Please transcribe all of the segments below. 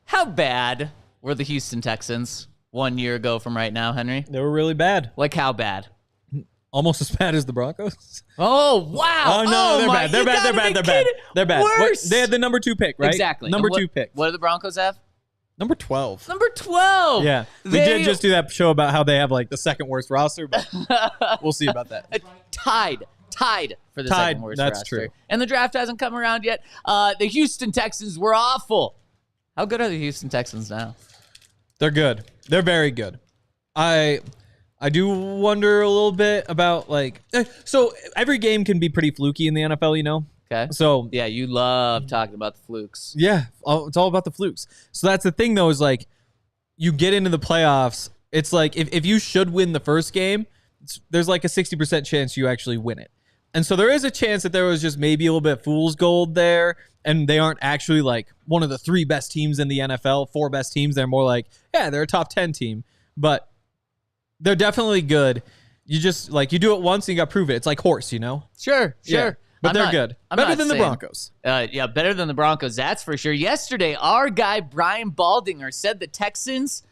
How bad were the Houston Texans 1 year ago from right now, Henry? They were really bad. Like how bad? Almost as bad as the Broncos. Oh, wow. Oh, no, they're bad. They're bad. They're bad. Worse. They had the number 2 pick, right? Exactly. Number 2 pick. What do the Broncos have? Number 12. Number 12. Yeah. We did just do that show about how they have like the second worst roster, but we'll see about that. Tied for the second worst roster. That's true. And the draft hasn't come around yet. The Houston Texans were awful. How good are the Houston Texans now? They're good. They're very good. I do wonder a little bit about like so every game can be pretty fluky in the NFL, you know? Okay. So yeah, you love talking about the flukes. Yeah, it's all about the flukes. So that's the thing though, is like you get into the playoffs, it's like if you should win the first game, there's like a 60% chance you actually win it. And so there is a chance that there was just maybe a little bit of fool's gold there, and they aren't actually like one of the 3 best teams in the NFL, 4 best teams. They're more like, yeah, they're a top 10 team, but they're definitely good. You just like you do it once and you got to prove it. It's like horse, you know? Sure. Yeah, but they're good. Better than the Broncos. Yeah, better than the Broncos, that's for sure. Yesterday, our guy Brian Baldinger said the Texans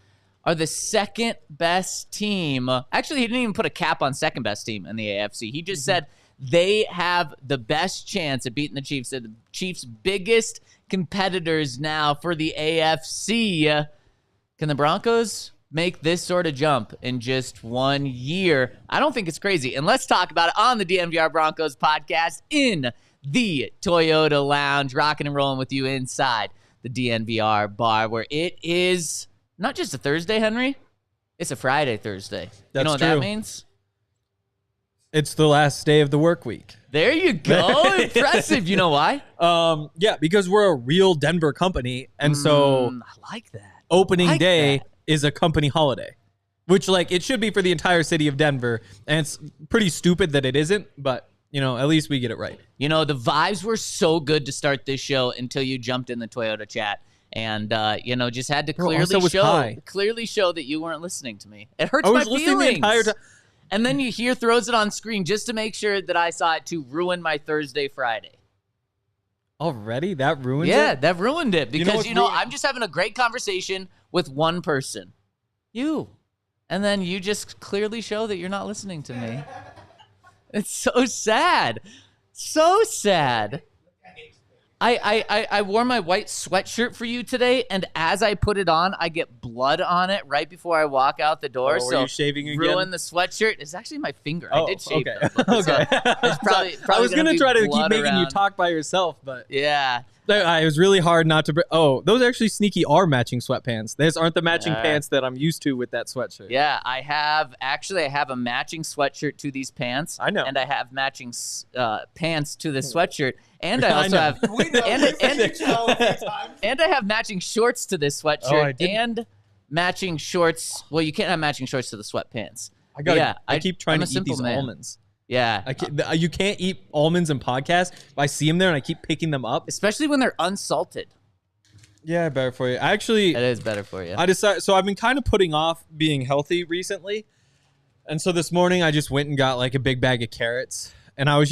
are the second best team. Actually, he didn't even put a cap on second best team in the AFC. He just said they have the best chance at beating the Chiefs. They're the Chiefs' biggest competitors now for the AFC. Can the Broncos make this sort of jump in just 1 year? I don't think it's crazy. And let's talk about it on the DNVR Broncos podcast in the Toyota Lounge, rocking and rolling with you inside the DNVR bar, where it is not just a Thursday, Henry. It's a Friday Thursday. That's you know what true. that means? It's the last day of the work week. There you go. Impressive. You know why? Yeah, because we're a real Denver company, and so I like that. Opening day is a company holiday, which like it should be for the entire city of Denver, and it's pretty stupid that it isn't, but you know, at least we get it right. You know, the vibes were so good to start this show until you jumped in the Toyota chat. And, you know, just had to clearly show that you weren't listening to me. It hurts my feelings. The entire time. And then you throws it on screen just to make sure that I saw it to ruin my Thursday, Friday. Already? That ruined it? Yeah, that ruined it. Because, I'm just having a great conversation with one person. You. And then you just clearly show that you're not listening to me. It's so sad. So sad. I wore my white sweatshirt for you today, and as I put it on, I get blood on it right before I walk out the door. Were you shaving again? Ruin the sweatshirt. It's actually my finger. I did shave okay. it. Okay. It's probably I was going to try to keep making around. you talk by yourself, but... Yeah. It was really hard not to... those actually sneaky are matching sweatpants. Those aren't the matching pants that I'm used to with that sweatshirt. Yeah, I have a matching sweatshirt to these pants. I know. And I have matching pants to the sweatshirt. And I also have... and I have matching shorts to this sweatshirt and matching shorts... Well, you can't have matching shorts to the sweatpants. I keep trying to eat these almonds. Yeah. You can't eat almonds in podcasts. I see them there and I keep picking them up. Especially when they're unsalted. Yeah, better for you. Actually, it is better for you. So I've been kind of putting off being healthy recently. And so this morning I just went and got like a big bag of carrots. And I was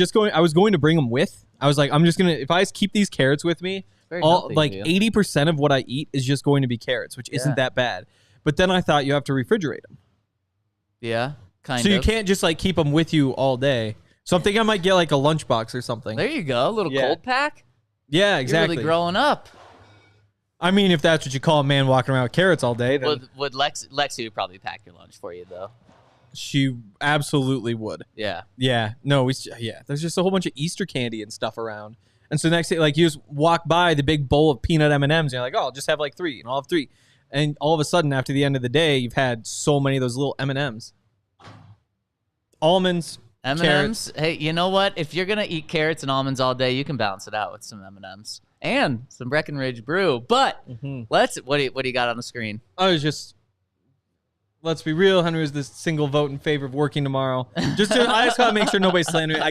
going to bring them with. I was like, if I keep these carrots with me, 80% of what I eat is just going to be carrots, which isn't that bad. But then I thought you have to refrigerate them. Yeah. So you can't just like keep them with you all day. So I'm thinking I might get like a lunchbox or something. There you go, a little cold pack. Yeah, exactly. You're really growing up. I mean, if that's what you call a man walking around with carrots all day, then would Lexi would probably pack your lunch for you though. She absolutely would. Yeah. Yeah. No. There's just a whole bunch of Easter candy and stuff around, and so next day, like you just walk by the big bowl of peanut M&Ms, and you're like, oh, I'll just have like 3, and I'll have 3, and all of a sudden, after the end of the day, you've had so many of those little M&Ms. Almonds, M&Ms. carrots. Hey, you know what? If you're gonna eat carrots and almonds all day, you can balance it out with some M&Ms. and some Breckenridge brew. But what do you got on the screen? Let's be real. Henry was the single vote in favor of working tomorrow. I just gotta make sure nobody's slandering.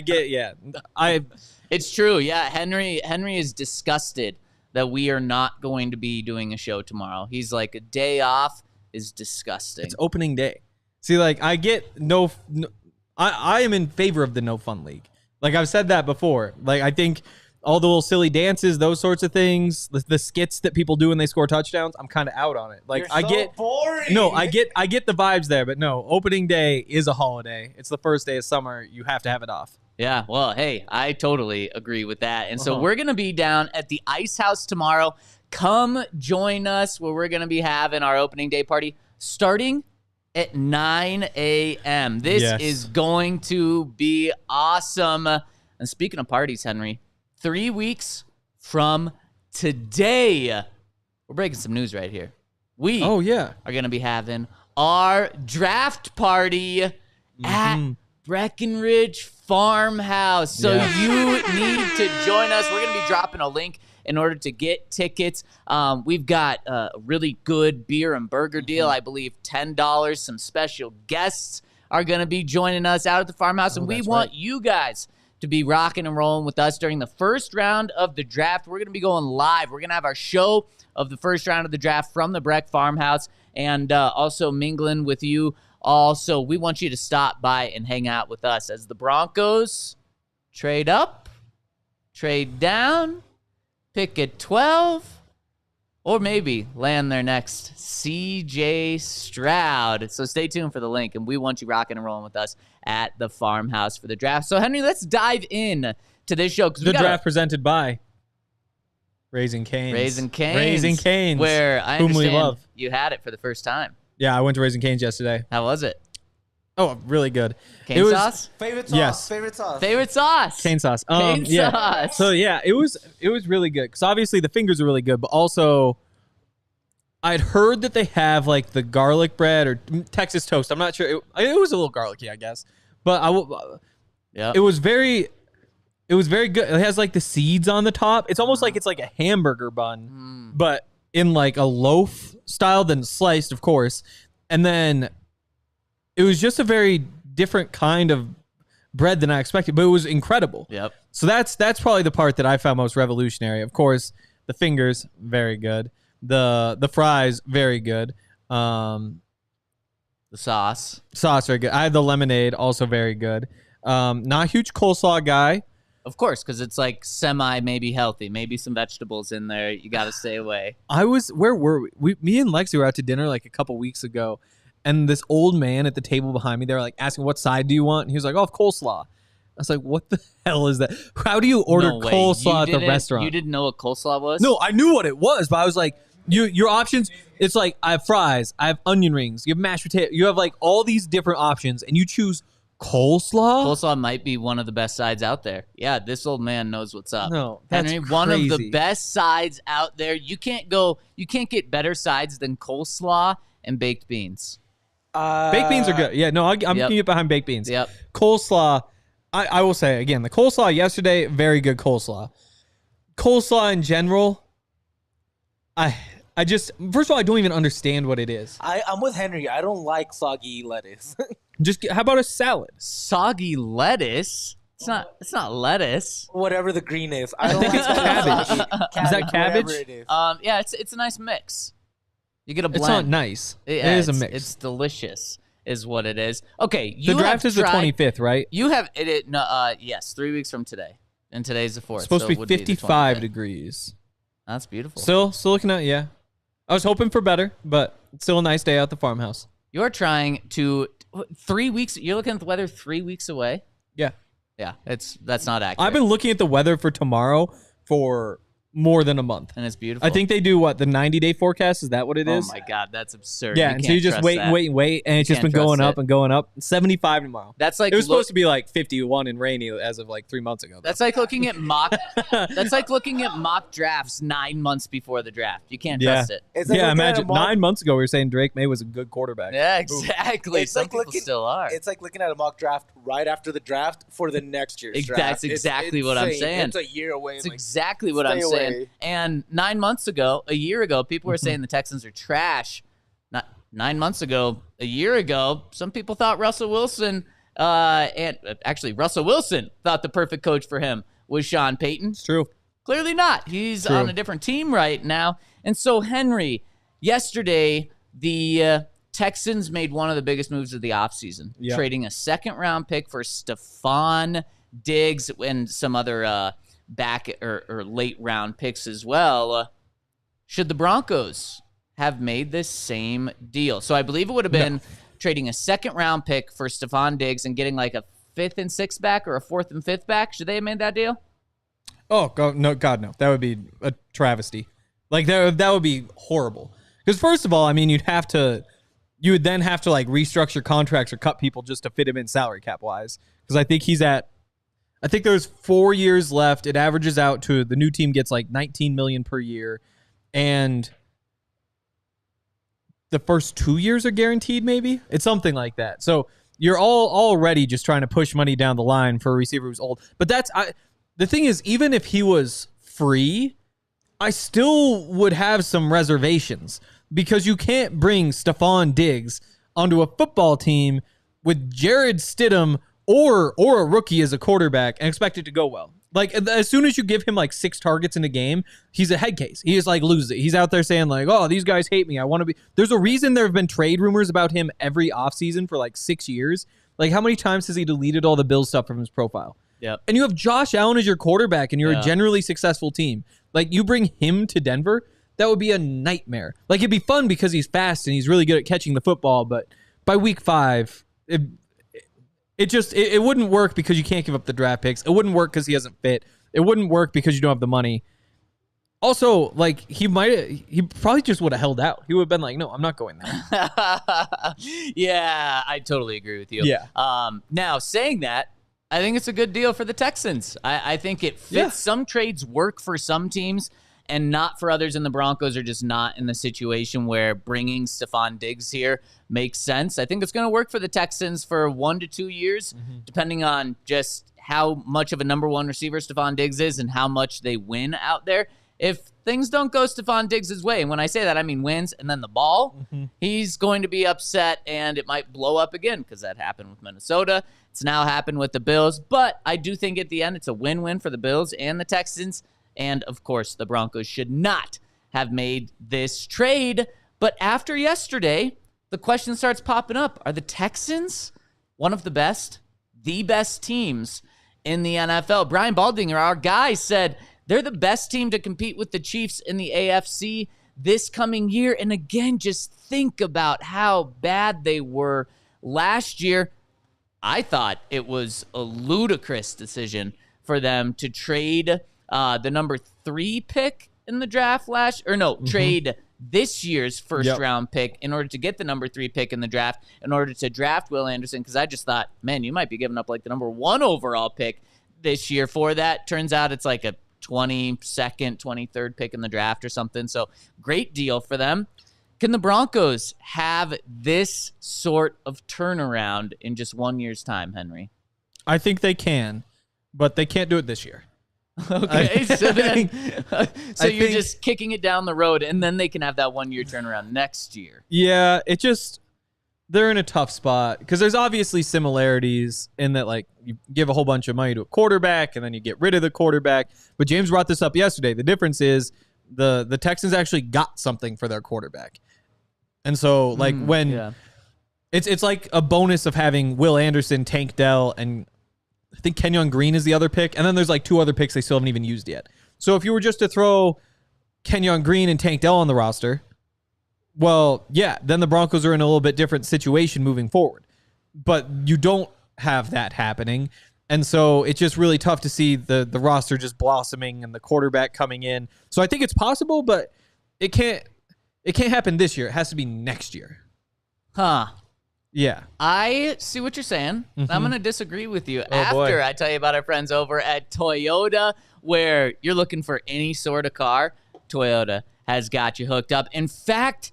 It's true. Yeah, Henry is disgusted that we are not going to be doing a show tomorrow. He's like, a day off is disgusting. It's opening day. See, like, I get I am in favor of the no fun league. Like, I've said that before. Like, I think all the little silly dances, those sorts of things, the skits that people do when they score touchdowns, I'm kind of out on it. Like, boring. No, I get the vibes there, but no, opening day is a holiday. It's the first day of summer. You have to have it off. Yeah, well, hey, I totally agree with that. And so we're going to be down at the Ice House tomorrow. Come join us where we're going to be having our opening day party starting at 9 a.m. This is going to be awesome. And speaking of parties, Henry, 3 weeks from today, we're breaking some news right here. We are going to be having our draft party at Breckenridge Farmhouse. So you need to join us. We're going to be dropping a link in order to get tickets. We've got a really good beer and burger deal. I believe $10. Some special guests are going to be joining us out at the farmhouse, and we want you guys to be rocking and rolling with us during the first round of the draft. We're going to be going live. We're going to have our show of the first round of the draft from the Breck Farmhouse, and also mingling with you all. So we want you to stop by and hang out with us as the Broncos trade up, trade down, pick at 12, or maybe land their next CJ Stroud. So stay tuned for the link, and we want you rocking and rolling with us at the farmhouse for the draft. So, Henry, let's dive in to this show. The draft presented by Raising Cane's. Raising Cane's. Raising Cane's. Where I whom we understand love. You had it for the first time. Yeah, I went to Raising Cane's yesterday. How was it? Oh, really good. Cane sauce? Favorite sauce? Yes. Favorite sauce? Favorite sauce? Cane sauce. Cane yeah. sauce. So, yeah, it was really good. Because obviously the fingers are really good, but also I'd heard that they have, like, the garlic bread or Texas toast. I'm not sure. It was a little garlicky, I guess. But it was very good. It has, like, the seeds on the top. It's almost like it's like a hamburger bun, but in, like, a loaf style, then sliced, of course. And then it was just a very different kind of bread than I expected, but it was incredible. Yep. So that's probably the part that I found most revolutionary. Of course, the fingers, very good. The fries, very good. The sauce, very good. I had the lemonade, also very good. Not a huge coleslaw guy. of course, because it's like maybe healthy, maybe some vegetables in there. You got to stay away. Where were we? Me and Lexi were out to dinner like a couple weeks ago, and this old man at the table behind me, they were like asking, "What side do you want?" And he was like, "Oh, coleslaw." I was like, what the hell is that? How do you order coleslaw at the restaurant? You didn't know what coleslaw was? No, I knew what it was, but I was like, your options, it's like, I have fries, I have onion rings, you have mashed potato, you have like all these different options, and you choose coleslaw? Coleslaw might be one of the best sides out there. Yeah, this old man knows what's up. No, that's Henry, crazy. One of the best sides out there. You can't get better sides than coleslaw and baked beans. Baked beans are good. Yeah, no, I'm going to get behind baked beans. Yep. Coleslaw, I will say, again, the coleslaw yesterday, very good coleslaw. Coleslaw in general, I just, first of all, I don't even understand what it is. I'm with Henry. I don't like soggy lettuce. How about a salad? Soggy lettuce? It's not lettuce. Whatever the green is. I think it's cabbage. Is that cabbage? It is. Yeah, it's a nice mix. You get a blend. It's not nice. Yeah, it is a mix. It's delicious, is what it is. Okay, the draft is the 25th, right? You have it. No, yes, 3 weeks from today, and today's the 4th. It's supposed to be 55 degrees. That's beautiful. Still looking at, yeah. I was hoping for better, but it's still a nice day out the farmhouse. You're trying to 3 weeks. You're looking at the weather 3 weeks away. Yeah. That's not accurate. I've been looking at the weather for tomorrow for more than a month. And it's beautiful. I think they do the 90-day forecast? Is that what it is? Oh my God, that's absurd. Yeah, and so you just wait, and it's just been going up and going up. 75 tomorrow. That's like it was supposed to be like 51 and rainy as of like 3 months ago. That's like looking at mock. That's like looking at mock drafts 9 months before the draft. You can't trust it. Like imagine 9 months ago we were saying Drake May was a good quarterback. Yeah, exactly. Some people still are. It's like looking at a mock draft right after the draft for the next year's draft. That's exactly what I'm saying. It's a year away. It's exactly what I'm saying. Wilson. And a year ago, people were saying the Texans are trash. Not 9 months ago, a year ago, some people thought Russell Wilson, and actually Russell Wilson thought the perfect coach for him was Sean Payton. It's true. Clearly not. He's on a different team right now. And so, Henry, yesterday, the Texans made one of the biggest moves of the offseason, trading a second-round pick for Stefon Diggs and some other back or late-round picks as well. Should the Broncos have made this same deal? So I believe it would have been trading a second-round pick for Stefon Diggs and getting like a 5th and 6th back or a 4th and 5th back. Should they have made that deal? Oh, God, no. That would be a travesty. Like, that would be horrible. Because, first of all, I mean, you would then have to, like, restructure contracts or cut people just to fit him in salary cap-wise. Because I think there's 4 years left. It averages out to, the new team gets, like, $19 million per year. And the first 2 years are guaranteed, maybe? It's something like that. So you're already just trying to push money down the line for a receiver who's old. But the thing is, even if he was free, I still would have some reservations because you can't bring Stefon Diggs onto a football team with Jared Stidham or a rookie as a quarterback and expect it to go well. Like, as soon as you give him like 6 targets in a game, he's a head case. He just like loses it. He's out there saying like, oh, these guys hate me. I want to be. There's a reason there have been trade rumors about him every offseason for like 6 years. Like, how many times has he deleted all the Bills stuff from his profile? Yep. And you have Josh Allen as your quarterback, and you're a generally successful team. Like, you bring him to Denver, that would be a nightmare. Like, it'd be fun because he's fast and he's really good at catching the football, but by week 5, it wouldn't work because you can't give up the draft picks. It wouldn't work because he doesn't fit. It wouldn't work because you don't have the money. Also, like, he probably just would have held out. He would have been like, no, I'm not going there. Yeah, I totally agree with you. Yeah. Now, saying that, I think it's a good deal for the Texans. I think it fits. Yeah. Some trades work for some teams and not for others, and the Broncos are just not in the situation where bringing Stefon Diggs here makes sense. I think it's going to work for the Texans for 1 to 2 years, depending on just how much of a number one receiver Stefon Diggs is and how much they win out there. If things don't go Stefon Diggs' way, and when I say that, I mean wins and then the ball, he's going to be upset, and it might blow up again because that happened with Minnesota. It's now happened with the Bills, but I do think at the end it's a win-win for the Bills and the Texans, and of course the Broncos should not have made this trade. But after yesterday, the question starts popping up. Are the Texans one of the best teams in the NFL? Brian Baldinger, our guy, said they're the best team to compete with the Chiefs in the AFC this coming year. And again, just think about how bad they were last year. I thought it was a ludicrous decision for them to trade the number 3 pick in the draft trade this year's first-round pick in order to get the number 3 pick in the draft, in order to draft Will Anderson, because I just thought, man, you might be giving up like the number 1 overall pick this year for that. Turns out it's like a 22nd, 23rd pick in the draft or something, so great deal for them. Can the Broncos have this sort of turnaround in just 1 year's time, Henry? I think they can, but they can't do it this year. Okay, so you're just kicking it down the road, and then they can have that 1 year turnaround next year. Yeah, they're in a tough spot because there's obviously similarities in that, like, you give a whole bunch of money to a quarterback and then you get rid of the quarterback. But James brought this up yesterday. The difference is the Texans actually got something for their quarterback. And so, like, it's like a bonus of having Will Anderson, Tank Dell, and I think Kenyon Green is the other pick. And then there's like 2 other picks they still haven't even used yet. So if you were just to throw Kenyon Green and Tank Dell on the roster, well, yeah, then the Broncos are in a little bit different situation moving forward. But you don't have that happening. And so it's just really tough to see the roster just blossoming and the quarterback coming in. So I think it's possible, but it can't happen this year. It has to be next year. Huh. Yeah. I see what you're saying. I'm going to disagree with you after I tell you about our friends over at Toyota, where you're looking for any sort of car. Toyota has got you hooked up. In fact,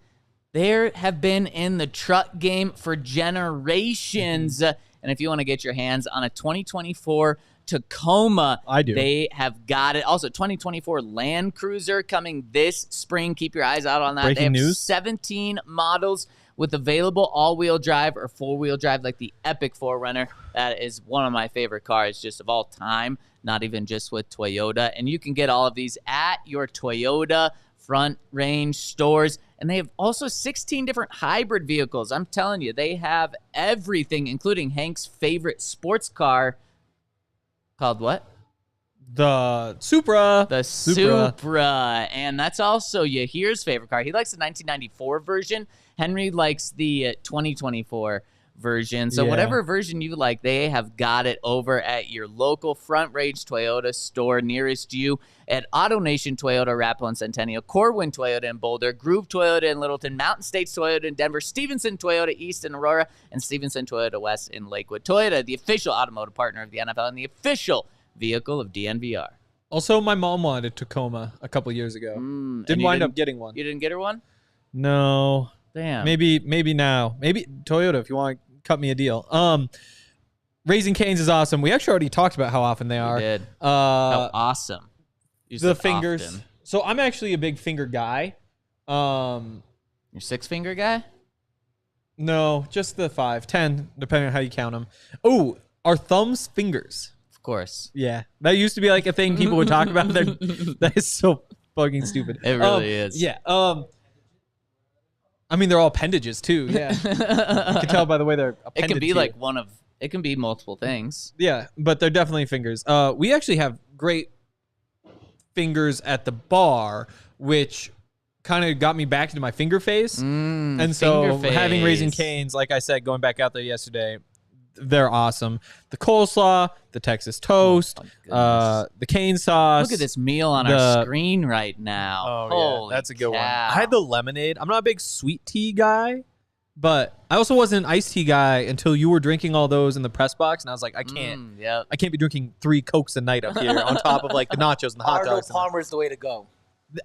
they have been in the truck game for generations. And if you want to get your hands on a 2024 Tacoma. I do. They have got it. Also, 2024 Land Cruiser coming this spring. Keep your eyes out on that. Breaking they have news. 17 models with available all-wheel drive or four-wheel drive, like the Epic 4Runner. That is one of my favorite cars just of all time, not even just with Toyota. And you can get all of these at your Toyota Front Range stores. And they have also 16 different hybrid vehicles. I'm telling you, they have everything, including Hank's favorite sports car called what? The Supra. The Supra. And that's also Yahir's favorite car. He likes the 1994 version. Henry likes the 2024 version. So whatever version you like, they have got it over at your local Front Range Toyota store nearest you at AutoNation Toyota, Arapahoe and Centennial, Corwin Toyota in Boulder, Groove Toyota in Littleton, Mountain States Toyota in Denver, Stevenson Toyota East in Aurora, and Stevenson Toyota West in Lakewood. Toyota, the official automotive partner of the NFL and the official vehicle of DNVR. Also, my mom wanted a Tacoma a couple years ago. Didn't wind up getting one. You didn't get her one? No. Damn. Maybe now. Maybe Toyota if you want to cut me a deal. Raising Cane's is awesome. We actually already talked about how often they are. We did. How awesome. You The said fingers. often. So I'm actually a big finger guy. Your 6-finger guy? No, just the 5, 10, depending on how you count them. Oh, are thumbs fingers? Of course. Yeah, that used to be like a thing people would talk about. That is so fucking stupid. It really is. Yeah. I mean, they're all appendages too. Yeah, you can tell by the way they're appended. It can be to like you. it can be multiple things. Yeah, but they're definitely fingers. We actually have great fingers at the bar, which kind of got me back into my finger face. And so having Raising Cane's, like I said, going back out there yesterday, they're awesome. The coleslaw, the Texas toast, the cane sauce. Look at this meal on our screen right now. Oh, Holy yeah, that's a good one. cow. I had the lemonade. I'm not a big sweet tea guy, but I also wasn't an iced tea guy until you were drinking all those in the press box, and I was like, I can't be drinking 3 Cokes a night up here on top of like the nachos and the hot dogs. Arnold Palmer's the way to go.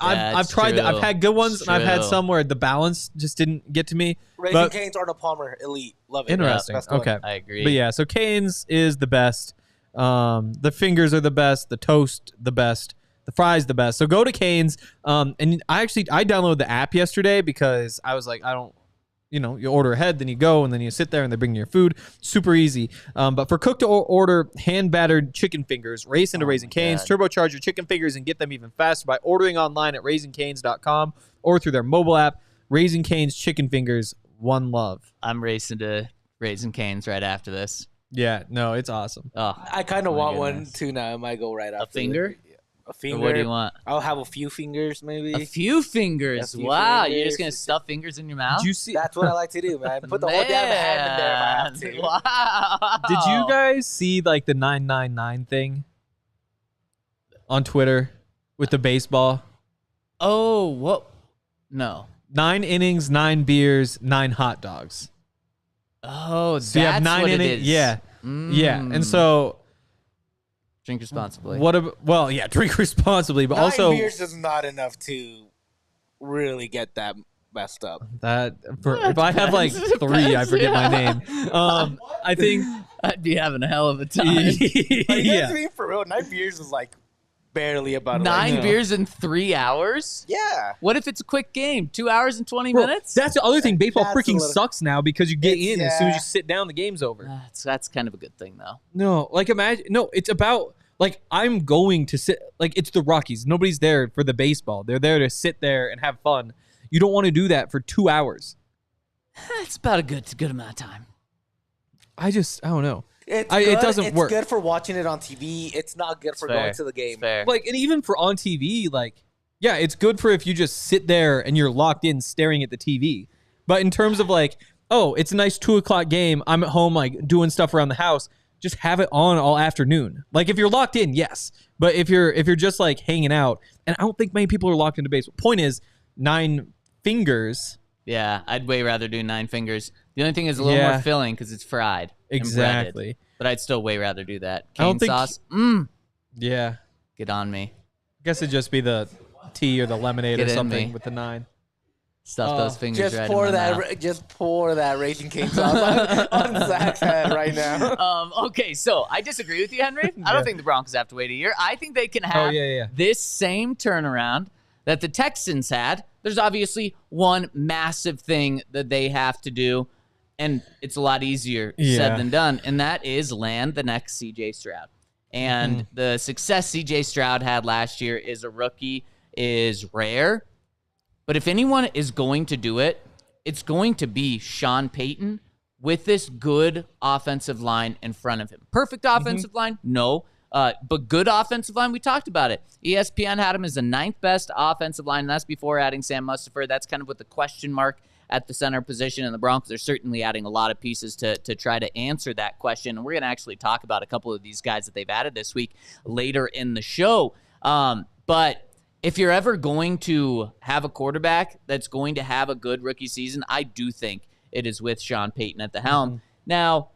I've tried that. I've had good ones, and I've had some where the balance just didn't get to me. Raising Cane's, Arnold Palmer, elite. Love it. Interesting. Okay. I agree. But yeah, so Cane's is the best. The fingers are the best. The toast, the best. The fries, the best. So go to Cane's. And I downloaded the app yesterday because I was like, you order ahead, then you go, and then you sit there, and they bring you your food. Super easy. But for cook-to-order, hand-battered chicken fingers, race into Raising Cane's. Turbocharge your chicken fingers and get them even faster by ordering online at raisingcanes.com or through their mobile app. Raising Cane's chicken fingers, one love. I'm racing to Raising Cane's right after this. Yeah, no, it's awesome. Oh, I kind of want one too now. I might go right after. a finger? A finger. Or what do you want? I'll have a few fingers, maybe. A few fingers. A few Wow, fingers. you're just gonna stuff fingers in your mouth? Did you see? That's what I like to do, man. Put the whole damn hand in there if I have to. Wow. Did you guys see like the 999 thing on Twitter with the baseball? Oh, what? No. 9 innings, 9 beers, 9 hot dogs. Oh, So you have that's 9 what it innings. is. Yeah, yeah. And so Drink responsibly. drink responsibly, but 9 also beers is not enough to really get that messed up. that if I have like 3, I forget my name. I think I'd be having a hell of a time. Like, you know yeah. what I mean? For real, 9 beers is like barely about 9 beers in 3 hours? Yeah. What if it's a quick game? 2 hours and 20 Bro, minutes? that's the other thing. Baseball That's a freaking little- sucks now because you get in as soon as yeah. you sit down, the game's over. That's kind of a good thing, though. No, like imagine. No, it's about like I'm going to sit. Like it's the Rockies. Nobody's there for the baseball. They're there to sit there and have fun. You don't want to do that for 2 hours. It's about a good amount of time. I don't know. It doesn't work. It's good for watching it on TV. It's not good for going to the game. It's fair. Like, and even for on TV, like, yeah, it's good for if you just sit there and you're locked in staring at the TV. But in terms of like, oh, it's a nice 2:00 game. I'm at home, like doing stuff around the house. Just have it on all afternoon. Like if you're locked in, yes. But if you're just like hanging out, and I don't think many people are locked into baseball. Point is, 9 fingers. Yeah, I'd way rather do 9 fingers. The only thing is a little more filling because it's fried. and Exactly. breaded. But I'd still way rather do that. I don't Cane think- sauce. Yeah. Get on me. I guess it'd just be the tea or the lemonade Get or in something me. with the 9. Stuff those fingers Just right pour in my that. mouth. Just pour that Raging King sauce on Zach's head right now. Okay, so I disagree with you, Henry. I don't think the Broncos have to wait a year. I think they can have this same turnaround that the Texans had. There's obviously one massive thing that they have to do, and it's a lot easier said than done, and that is land the next C.J. Stroud. And the success C.J. Stroud had last year as a rookie is rare. But if anyone is going to do it, it's going to be Sean Payton with this good offensive line in front of him. Perfect offensive line? No. But good offensive line, we talked about it. ESPN had him as the 9th best offensive line, and that's before adding Sam Mustipher. That's kind of with the question mark at the center position, and the Broncos are certainly adding a lot of pieces to try to answer that question. And we're going to actually talk about a couple of these guys that they've added this week later in the show. But if you're ever going to have a quarterback that's going to have a good rookie season, I do think it is with Sean Payton at the helm. Now,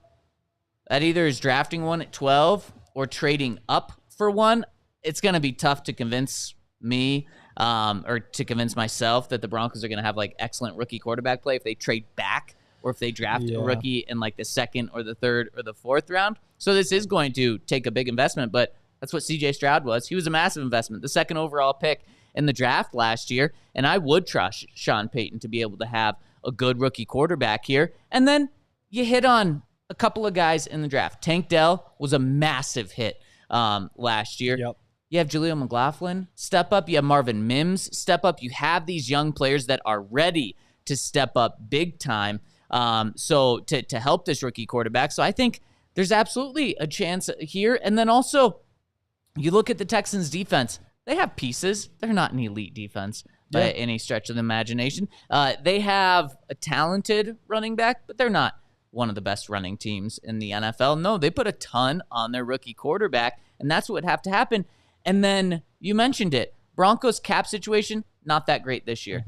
that either is drafting one at 12 or trading up for one. It's going to be tough to convince me or to convince myself that the Broncos are going to have like excellent rookie quarterback play if they trade back or if they draft a rookie in like the 2nd or the 3rd or the 4th round. So this is going to take a big investment, but that's what C.J. Stroud was. He was a massive investment, the 2nd overall pick in the draft last year, and I would trust Sean Payton to be able to have a good rookie quarterback here. And then you hit on a couple of guys in the draft. Tank Dell was a massive hit last year. Yep. You have Jaleel McLaughlin step up. You have Marvin Mims step up. You have these young players that are ready to step up big time so to help this rookie quarterback. So I think there's absolutely a chance here. And then also, you look at the Texans' defense. They have pieces. They're not an elite defense by any stretch of the imagination. They have a talented running back, but they're not one of the best running teams in the NFL. No, they put a ton on their rookie quarterback, and that's what would have to happen. And then you mentioned it. Broncos cap situation, not that great this year,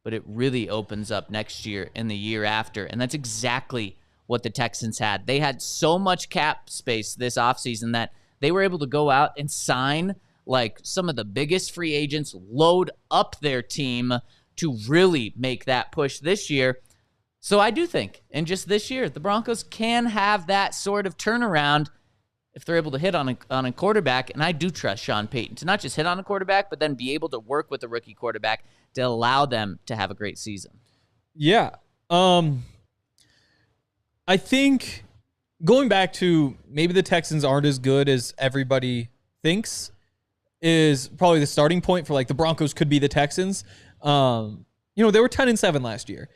but it really opens up next year and the year after, and that's exactly what the Texans had. They had so much cap space this offseason that they were able to go out and sign like some of the biggest free agents, load up their team to really make that push this year. So I do think in just this year, the Broncos can have that sort of turnaround if they're able to hit on a quarterback. And I do trust Sean Payton to not just hit on a quarterback, but then be able to work with a rookie quarterback to allow them to have a great season. Yeah. I think going back to maybe the Texans aren't as good as everybody thinks is probably the starting point for like the Broncos could be the Texans. They were 10-7 last year,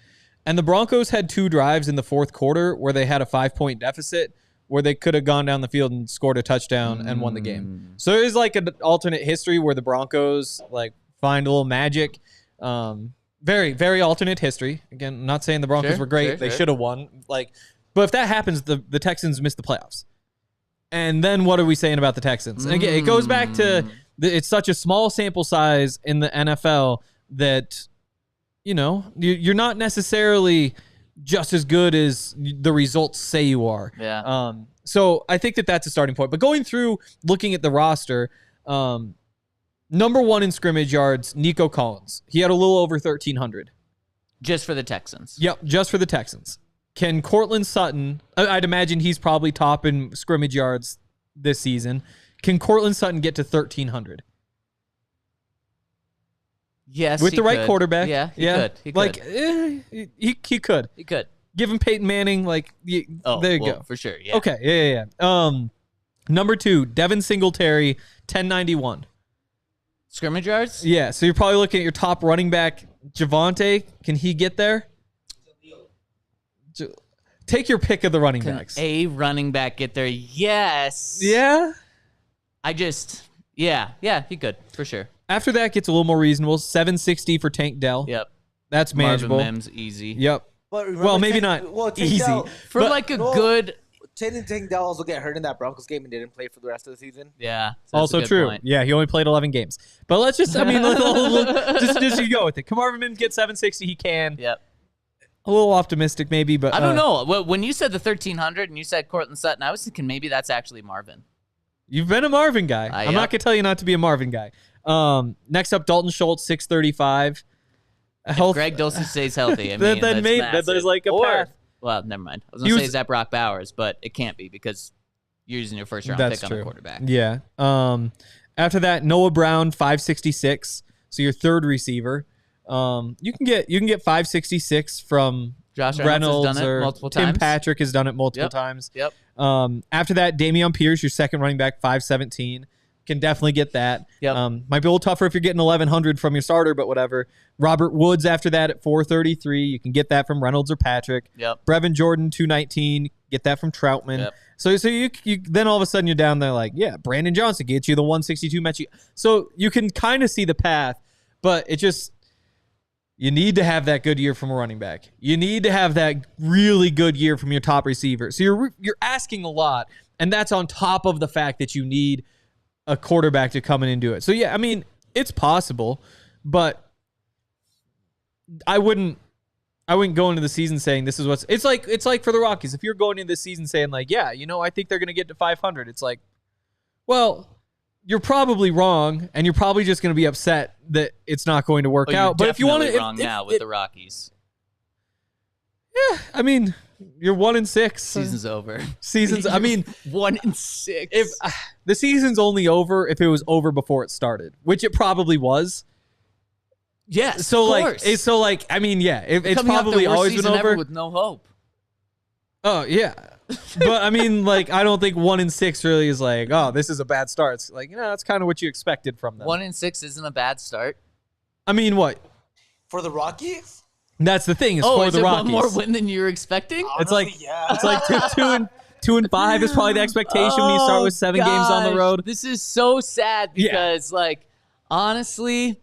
and the Broncos had 2 drives in the 4th quarter where they had a 5-point deficit where they could have gone down the field and scored a touchdown and won the game. So there is like an alternate history where the Broncos like find a little magic. Very, very alternate history. Again, I'm not saying the Broncos were great. They should have won. But if that happens, the Texans miss the playoffs. And then what are we saying about the Texans? And again, it goes back to it's such a small sample size in the NFL that, you're not necessarily just as good as the results say you are. Yeah. So I think that's a starting point. But going through, looking at the roster, number 1 in scrimmage yards, Nico Collins. He had a little over 1,300. Just for the Texans. Yep, just for the Texans. Can Courtland Sutton, I'd imagine he's probably top in scrimmage yards this season. Can Courtland Sutton get to 1,300? Yes, with the right quarterback. Yeah, he could. He could. He could. He could. Give him Peyton Manning. There you go. For sure. Yeah. Okay. Yeah. Number 2, Devin Singletary, 1,091. Scrimmage yards? Yeah. So you're probably looking at your top running back, Javonte. Can he get there? Take your pick of the running backs. Can a running back get there? Yes. Yeah. Yeah, he could, for sure. After that gets a little more reasonable. 760 for Tank Dell. Yep. That's manageable. Marvin Mims, easy. Yep. But remember, maybe not easy. Tank Dell, good... Tank Dell also get hurt in that Broncos game and didn't play for the rest of the season. Yeah. Also true. Point. Yeah, he only played 11 games. But let's just, just you go with it. Come Marvin Mims get 760, he can. Yep. A little optimistic maybe, but... I don't know. When you said the 1,300 and you said Courtland Sutton, I was thinking maybe that's actually Marvin. You've been a Marvin guy. I'm not going to tell you not to be a Marvin guy. Next up, Dalton Schultz, 635. If Greg Dulcich stays healthy, I mean, then maybe there's like a path. Well, never mind. I was going to say Zach Brock Bowers, but it can't be because you're using your first round pick on a quarterback. Yeah. After that, Noah Brown, 566. So your third receiver. You can get 566 from Josh Reynolds has done it multiple times. Tim Patrick has done it multiple times. Yep. After that, Dameon Pierce, your second running back, 517. Can definitely get that. Yep. Might be a little tougher if you're getting 1,100 from your starter, but whatever. Robert Woods after that at 433. You can get that from Reynolds or Patrick. Yep. Brevin Jordan, 219. Get that from Troutman. Yep. So you then all of a sudden you're down there like, yeah, Brandon Johnson gets you the 162 match. So you can kind of see the path, but it just, you need to have that good year from a running back. You need to have that really good year from your top receiver. So you're asking a lot, and that's on top of the fact that you need a quarterback to come in and do it. So yeah, I mean, it's possible, but I wouldn't go into the season saying this is what's it's like for the Rockies. If you're going into the season saying like, yeah, I think they're going to get to 500. It's like, well, you're probably wrong, and you're probably just going to be upset that it's not going to work out. But if you want to, wrong now with the Rockies. Yeah, I mean, you're 1-6. Season's over. I mean, 1-6. If the season's only over if it was over before it started, which it probably was. Yes. So of course. I mean, yeah, it's probably always been over with no hope. Oh yeah, but I mean, like, I don't think 1-6 really is like, oh, this is a bad start. It's like, that's kind of what you expected from them. 1-6 isn't a bad start. I mean, what for the Rockies? That's the thing. Is for the the Rockies. One more win than you were expecting? Honestly, it's like 2-5 is probably the expectation when you start with 7 games on the road. This is so sad because, like, honestly,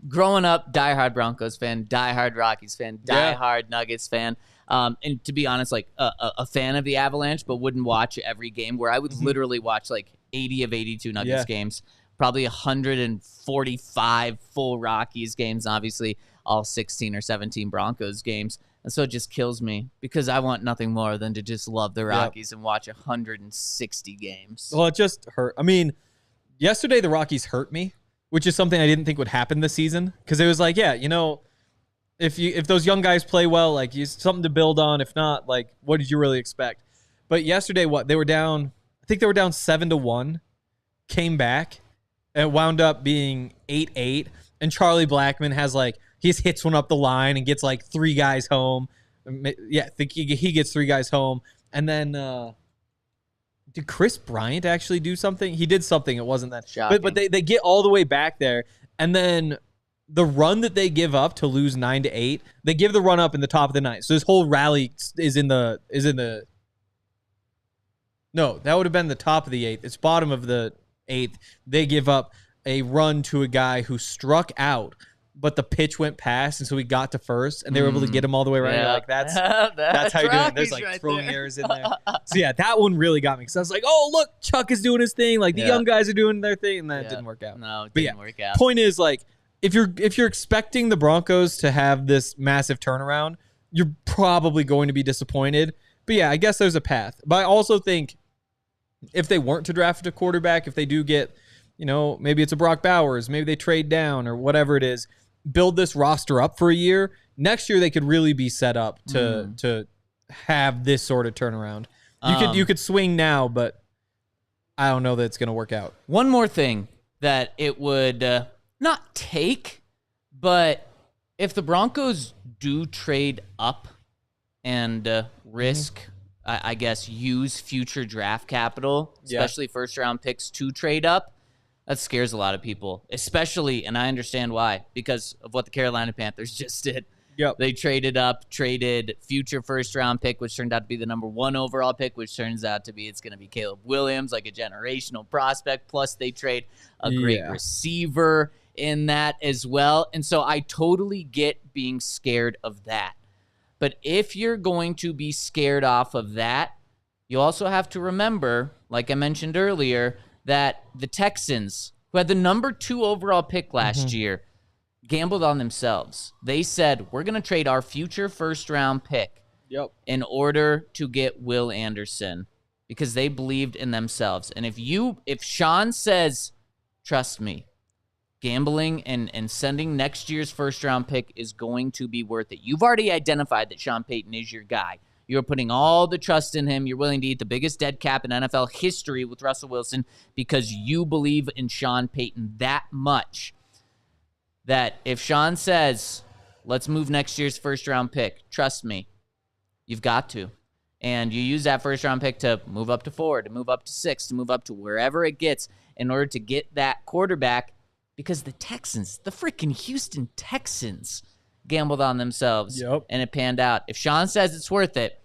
growing up, diehard Broncos fan, diehard Rockies fan, diehard Nuggets fan. And to be honest, like a fan of the Avalanche, but wouldn't watch every game, where I would literally watch like 80 of 82 Nuggets games, probably 145 full Rockies games, obviously all 16 or 17 Broncos games. And so it just kills me because I want nothing more than to just love the Rockies and watch 160 games. Well, it just hurt. I mean, yesterday the Rockies hurt me, which is something I didn't think would happen this season, because it was like, if those young guys play well, like, you something to build on. If not, like, what did you really expect? But yesterday, they were down. I think they were down 7-1, came back, and wound up being 8-8. And Charlie Blackmon has he just hits one up the line and gets like 3 guys home. Yeah, I think he gets 3 guys home. And then did Chris Bryant actually do something? He did something. It wasn't that. But they get all the way back there, and then the run that they give up to lose 9-8, they give the run up in the top of the 9th. So this whole rally is in the. No, that would have been the top of the 8th. It's bottom of the 8th. They give up a run to a guy who struck out, but the pitch went past, and so he got to first, and they were able to get him all the way around. Yeah. Like, that's how you're doing it. There's like throwing errors in there. So yeah, that one really got me, because I was like, oh, look, Chuck is doing his thing. Like, the young guys are doing their thing, and then it didn't work out. No, it didn't work out. Point is, like, if you're expecting the Broncos to have this massive turnaround, you're probably going to be disappointed. But yeah, I guess there's a path. But I also think if they weren't to draft a quarterback, if they do get, maybe it's a Brock Bowers, maybe they trade down or whatever it is, build this roster up for a year. Next year they could really be set up to have this sort of turnaround. You could swing now, but I don't know that it's going to work out. One more thing that it would not take, but if the Broncos do trade up and risk, I guess, use future draft capital, especially first-round picks, to trade up, that scares a lot of people, especially, and I understand why, because of what the Carolina Panthers just did. Yep. They traded future first-round pick, which turned out to be the number 1 overall pick, which turns out to be it's going to be Caleb Williams, like a generational prospect, plus they trade a great receiver in that as well. And so I totally get being scared of that. But if you're going to be scared off of that, you also have to remember, like I mentioned earlier, that the Texans, who had the number 2 overall pick last year, gambled on themselves. They said, we're going to trade our future first-round pick in order to get Will Anderson, because they believed in themselves. And if Sean says, trust me, gambling and sending next year's first-round pick is going to be worth it. You've already identified that Sean Payton is your guy. You're putting all the trust in him. You're willing to eat the biggest dead cap in NFL history with Russell Wilson because you believe in Sean Payton that much that if Sean says, let's move next year's first-round pick, trust me, you've got to. And you use that first-round pick to move up to 4, to move up to 6, to move up to wherever it gets in order to get that quarterback because the Texans, the freaking Houston Texans, gambled on themselves, and it panned out. If Sean says it's worth it,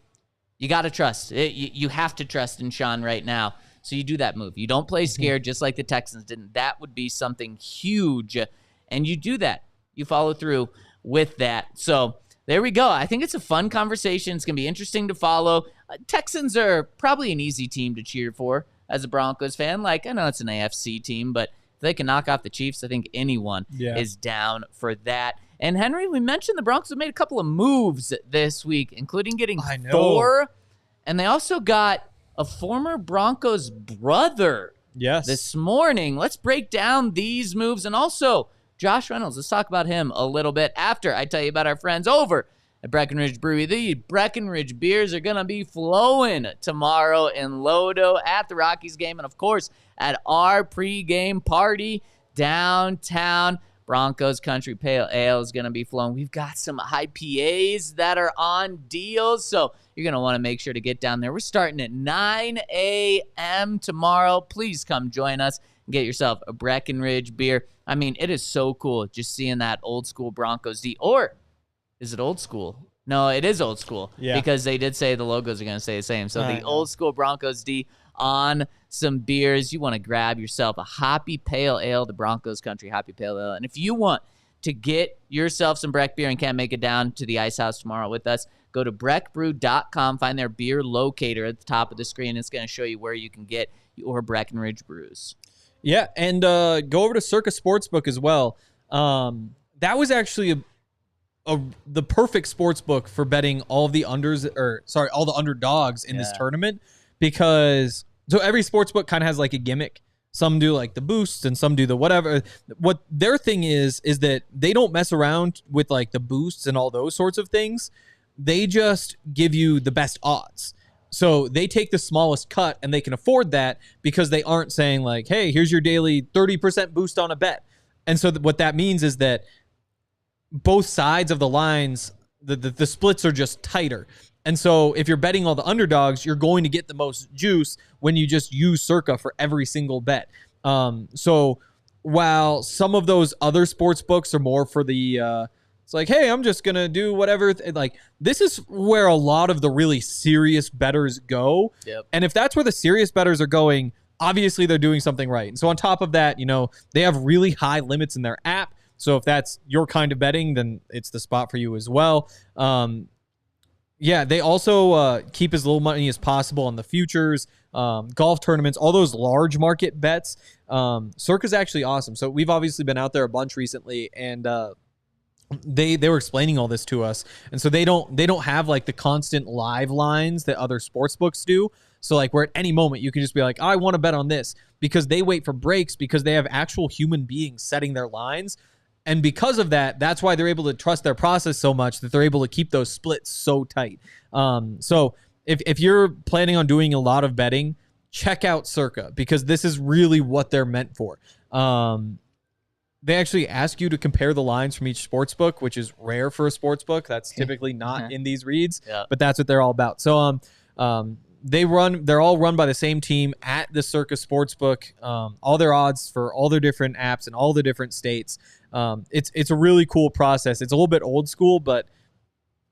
you got to trust. You have to trust in Sean right now. So you do that move. You don't play scared just like the Texans didn't. That would be something huge. And you do that. You follow through with that. So there we go. I think it's a fun conversation. It's going to be interesting to follow. Texans are probably an easy team to cheer for as a Broncos fan. Like, I know it's an AFC team, but if they can knock off the Chiefs, I think anyone is down for that. And Henry, we mentioned the Broncos have made a couple of moves this week, including getting Thor, and they also got a former Broncos brother this morning. Let's break down these moves, and also Josh Reynolds. Let's talk about him a little bit after I tell you about our friends over at Breckenridge Brewery. The Breckenridge beers are going to be flowing tomorrow in Lodo at the Rockies game, and of course at our pregame party downtown. Broncos Country Pale Ale is going to be flowing. We've got some IPAs that are on deals, so you're going to want to make sure to get down there. We're starting at 9 a.m. tomorrow. Please come join us and get yourself a Breckenridge beer. I mean, it is so cool just seeing that old school Broncos D. Or is it old school? No, it is old school because they did say the logos are going to stay the same. So the old school Broncos D on some beers. You want to grab yourself a Hoppy Pale Ale, the Broncos Country Hoppy Pale Ale. And if you want to get yourself some Breck beer and can't make it down to the Ice House tomorrow with us, go to breckbrew.com, find their beer locator at the top of the screen. It's going to show you where you can get your Breckenridge brews. Yeah, and go over to Circa Sportsbook as well. That was actually the perfect sportsbook for betting all the underdogs in this tournament, because so every sportsbook kind of has like a gimmick. Some do like the boosts and some do the whatever. What their thing is that they don't mess around with like the boosts and all those sorts of things. They just give you the best odds. So they take the smallest cut, and they can afford that because they aren't saying like, hey, here's your daily 30% boost on a bet. And so what that means is that both sides of the lines, the splits are just tighter. And so if you're betting all the underdogs, you're going to get the most juice when you just use Circa for every single bet. So while some of those other sports books are more for the it's like, hey, I'm just going to do whatever. Like, this is where a lot of the really serious bettors go. Yep. And if that's where the serious bettors are going, obviously they're doing something right. And so on top of that, they have really high limits in their app. So if that's your kind of betting, then it's the spot for you as well. They also keep as little money as possible on the futures, golf tournaments, all those large market bets. Circa's actually awesome. So we've obviously been out there a bunch recently, and they were explaining all this to us. And so they don't have like the constant live lines that other sports books do. So like where at any moment you can just be like, I want to bet on this, because they wait for breaks, because they have actual human beings setting their lines. And because of that, that's why they're able to trust their process so much that they're able to keep those splits so tight. So if you're planning on doing a lot of betting, check out Circa, because this is really what they're meant for. They actually ask you to compare the lines from each sports book, which is rare for a sports book. That's typically not in these reads, but that's what they're all about. So they're all run by the same team at the Circa Sportsbook. All their odds for all their different apps in all the different states. It's a really cool process. It's a little bit old school, but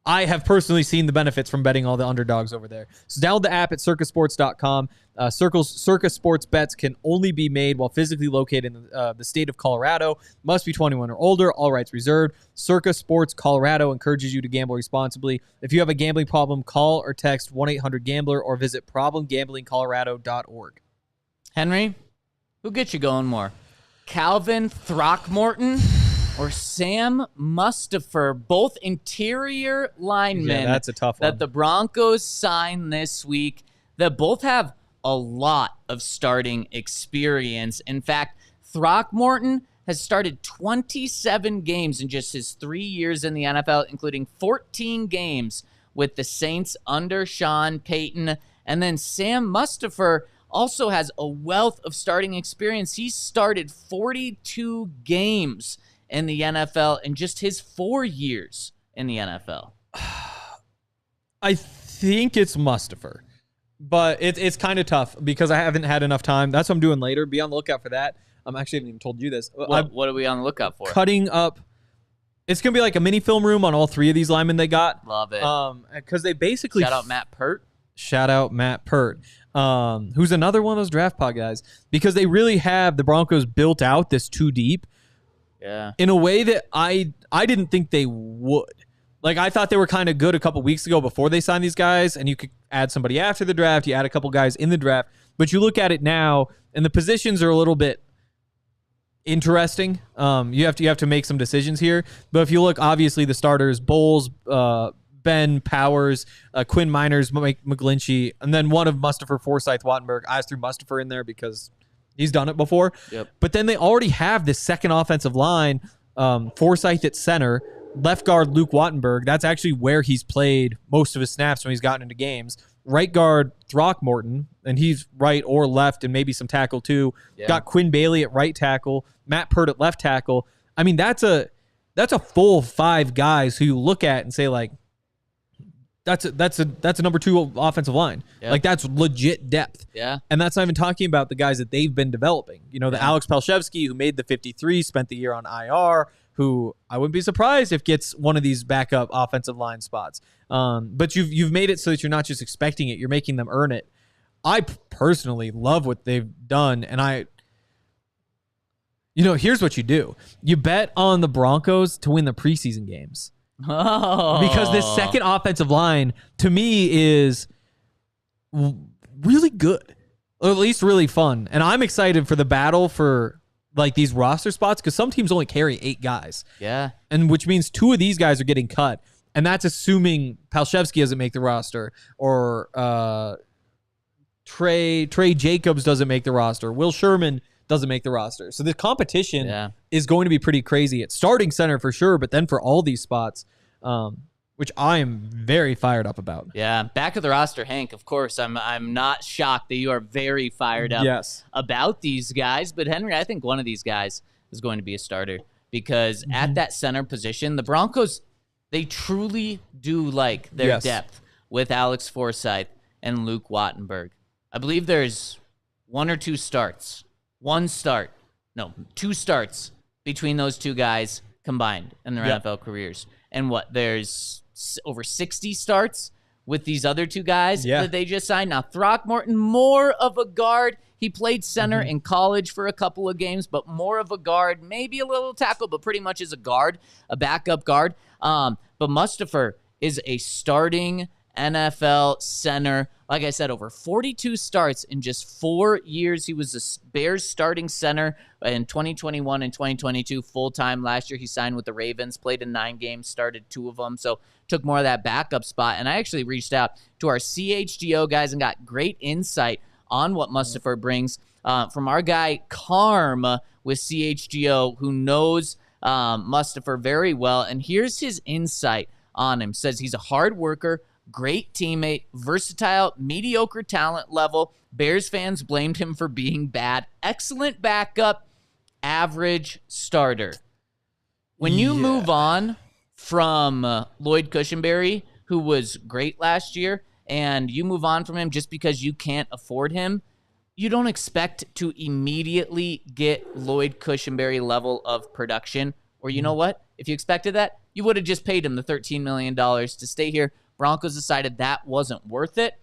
I have personally seen the benefits from betting all the underdogs over there. So download the app at circasports.com. Circa Sports bets can only be made while physically located in the state of Colorado. Must be 21 or older. All rights reserved. Circa Sports Colorado encourages you to gamble responsibly. If you have a gambling problem, call or text 1-800-GAMBLER or visit problemgamblingcolorado.org. Henry, who gets you going more? Calvin Throckmorton or Sam Mustipher, both interior linemen. Yeah, that's a tough one. That the Broncos signed this week, that both have a lot of starting experience. In fact, Throckmorton has started 27 games in just his 3 years in the NFL, including 14 games with the Saints under Sean Payton. And then Sam Mustipher also has a wealth of starting experience. He started 42 games in the NFL in just his 4 years in the NFL. I think it's Mustipher, but it's kind of tough because I haven't had enough time. That's what I'm doing later. Be on the lookout for that. Actually, I haven't even told you this. What are we on the lookout for? Cutting up. It's going to be like a mini film room on all 3 of these linemen they got. Love it. Because they basically... Shout out Matt Pert. Shout out Matt Pert, who's another one of those draft pod guys, because they really have the Broncos built out this too deep. Yeah. In a way that I didn't think they would. Like, I thought they were kind of good a couple weeks ago before they signed these guys, and you could add somebody after the draft. You add a couple guys in the draft. But you look at it now, and the positions are a little bit interesting. You have to make some decisions here. But if you look, obviously, the starters, Bowles, Ben, Powers, Quinn Miners, Mike McGlinchey, and then one of Mustipher, Forsyth, Wattenberg. I threw Mustipher in there because he's done it before. Yep. But then they already have this second offensive line, Forsyth at center, left guard Luke Wattenberg. That's actually where he's played most of his snaps when he's gotten into games. Right guard Throckmorton, and he's right or left and maybe some tackle too. Yeah. Got Quinn Bailey at right tackle, Matt Pert at left tackle. I mean, that's a full 5 guys who you look at and say, like, that's a number 2 offensive line. Yep. Like, that's legit depth. Yeah. And that's not even talking about the guys that they've been developing. You know, the Yeah. Alex Palshevsky, who made the 53, spent the year on IR, who I wouldn't be surprised if gets one of these backup offensive line spots. But you've made it so that you're not just expecting it, you're making them earn it. I personally love what they've done, and here's what you do. You bet on the Broncos to win the preseason games. Oh. Because this second offensive line, to me, is really good, or at least really fun. And I'm excited for the battle for like these roster spots, because some teams only carry 8 guys. Yeah. And which means 2 of these guys are getting cut. And that's assuming Palshevsky doesn't make the roster, or Trey Jacobs doesn't make the roster. Will Sherman doesn't make the roster. So the competition is going to be pretty crazy at starting center for sure, but then for all these spots, which I am very fired up about. Yeah, back of the roster, Hank. Of course, I'm not shocked that you are very fired up about these guys. But Henry, I think one of these guys is going to be a starter, because at that center position, the Broncos, they truly do like their depth with Alex Forsyth and Luke Wattenberg. I believe there's 1 or 2 starts. 2 starts between those 2 guys combined in their NFL careers. And there's over 60 starts with these other 2 guys that they just signed. Now, Throckmorton, more of a guard. He played center in college for a couple of games, but more of a guard, maybe a little tackle, but pretty much as a guard, a backup guard. But Mustipher is a starting NFL center. Like I said, over 42 starts in just 4 years. He was the Bears starting center in 2021 and 2022 full-time. Last year he signed with the Ravens, played in 9 games, started 2 of them, so took more of that backup spot. And I actually reached out to our CHGO guys and got great insight on what Mustipher brings from our guy Carm with CHGO, who knows Mustipher very well. And here's his insight on him. Says he's a hard worker, great teammate, versatile, mediocre talent level. Bears fans blamed him for being bad. Excellent backup, average starter. When you move on from Lloyd Cushenberry, who was great last year, and you move on from him just because you can't afford him, you don't expect to immediately get Lloyd Cushenberry level of production. Or you know what? If you expected that, you would have just paid him the $13 million to stay here. Broncos decided that wasn't worth it.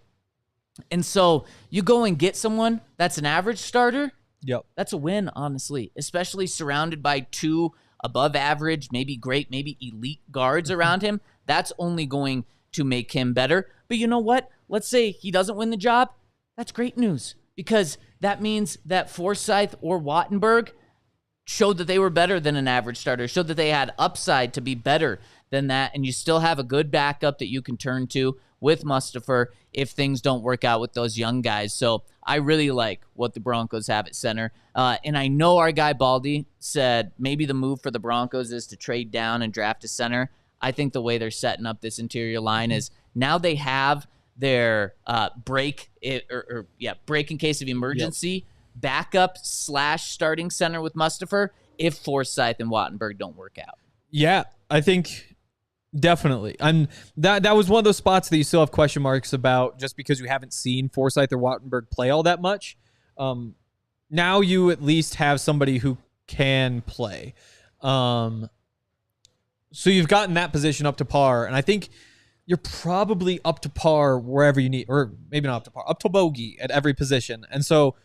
And so you go and get someone that's an average starter. Yep. That's a win, honestly, especially surrounded by 2 above average, maybe great, maybe elite guards around him. That's only going to make him better. But you know what? Let's say he doesn't win the job. That's great news, because that means that Forsyth or Wattenberg showed that they were better than an average starter, showed that they had upside to be better than that, and you still have a good backup that you can turn to with Mustipher if things don't work out with those young guys. So I really like what the Broncos have at center. And I know our guy Baldy said maybe the move for the Broncos is to trade down and draft a center. I think the way they're setting up this interior line is now they have their break in case of emergency, backup / starting center with Mustipher if Forsyth and Wattenberg don't work out. Yeah, I think definitely. And that was one of those spots that you still have question marks about just because you haven't seen Forsyth or Wattenberg play all that much. Now you at least have somebody who can play. So you've gotten that position up to par, and I think you're probably up to par wherever you need, or maybe not up to par, up to bogey at every position. And so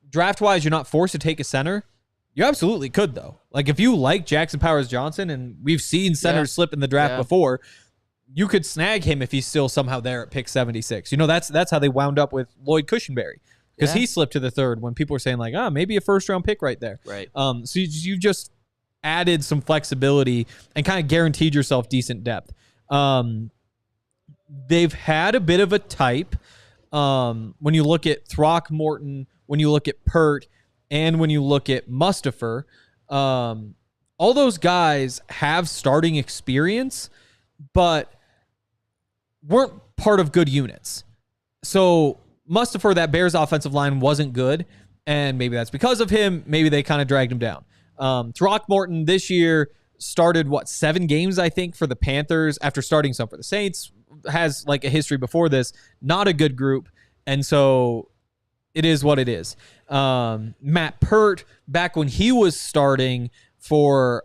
draft-wise, you're not forced to take a center. You absolutely could, though. Like, if you like Jackson Powers-Johnson, and we've seen centers slip in the draft before, you could snag him if he's still somehow there at pick 76. You know, that's how they wound up with Lloyd Cushenberry, because he slipped to the third when people were saying, like, maybe a first-round pick right there. Right. So you just added some flexibility and kind of guaranteed yourself decent depth. They've had a bit of a type when you look at Throckmorton, when you look at Pert, and when you look at Mustipher. All those guys have starting experience, but weren't part of good units. So Mustipher, that Bears offensive line wasn't good, and maybe that's because of him. Maybe they kind of dragged him down. Throckmorton this year started, 7 games, I think, for the Panthers after starting some for the Saints. Has like a history before this. Not a good group, and so it is what it is. Matt Pert, back when he was starting for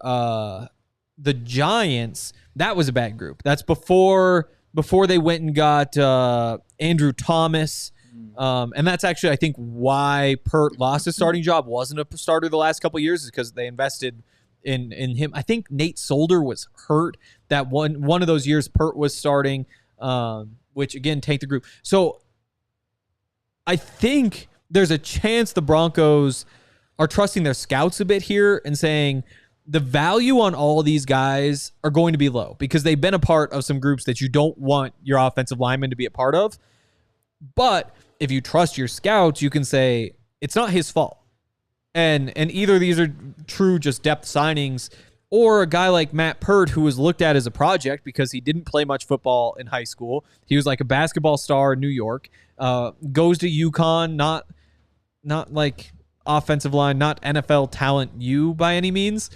the Giants, that was a bad group. That's before they went and got Andrew Thomas. And that's actually, I think, why Pert lost his starting job. Wasn't a starter the last couple of years, is because they invested in him. I think Nate Solder was hurt that one of those years Pert was starting, which again tanked the group. So I think there's a chance the Broncos are trusting their scouts a bit here and saying the value on all of these guys are going to be low because they've been a part of some groups that you don't want your offensive linemen to be a part of. But if you trust your scouts, you can say it's not his fault. And either these are true just depth signings, or a guy like Matt Pert, who was looked at as a project because he didn't play much football in high school. He was like a basketball star in New York, goes to UConn, not like offensive line, not NFL talent by any means.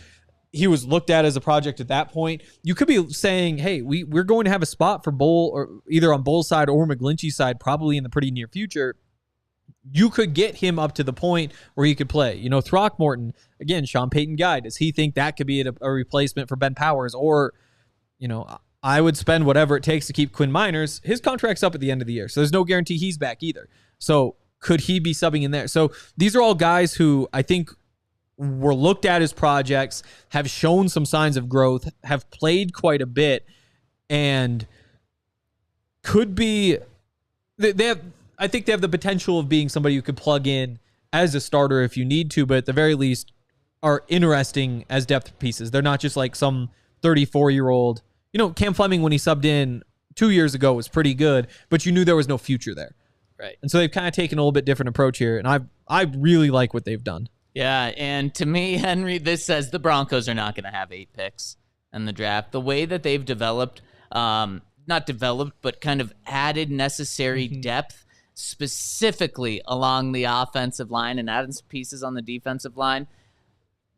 He was looked at as a project at that point. You could be saying, hey, we're going to have a spot for Bull, or either on Bull's side or McGlinchey's side, probably in the pretty near future. You could get him up to the point where he could play. You know, Throckmorton, again, Sean Payton guy. Does he think that could be a replacement for Ben Powers? Or, you know, I would spend whatever it takes to keep Quinn Miners. His contract's up at the end of the year, so there's no guarantee he's back either. So could he be subbing in there? So these are all guys who I think were looked at as projects, have shown some signs of growth, have played quite a bit, and could be I think they have the potential of being somebody you could plug in as a starter if you need to, but at the very least are interesting as depth pieces. They're not just like some 34-year-old. You know, Cam Fleming, when he subbed in 2 years ago, was pretty good, but you knew there was no future there. Right. And so they've kind of taken a little bit different approach here, and I really like what they've done. Yeah, and to me, Henry, this says the Broncos are not going to have 8 picks in the draft. The way that they've developed, not developed, but kind of added necessary depth, specifically along the offensive line and adding some pieces on the defensive line,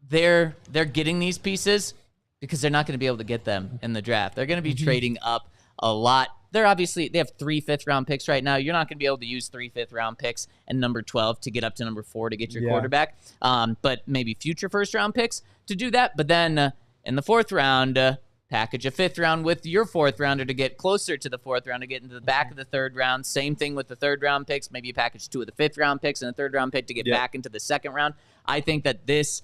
they're getting these pieces because they're not going to be able to get them in the draft. They're going to be trading up a lot. They have 3 5th-round picks right now. You're not going to be able to use 3 5th-round picks and number 12 to get up to number 4 to get your quarterback, but maybe future first-round picks to do that. But then in the 4th round, package a 5th round with your 4th rounder to get closer to the 4th round to get into the back of the 3rd round. Same thing with the 3rd round picks. Maybe you package 2 of the 5th round picks and a 3rd round pick to get back into the 2nd round. I think that this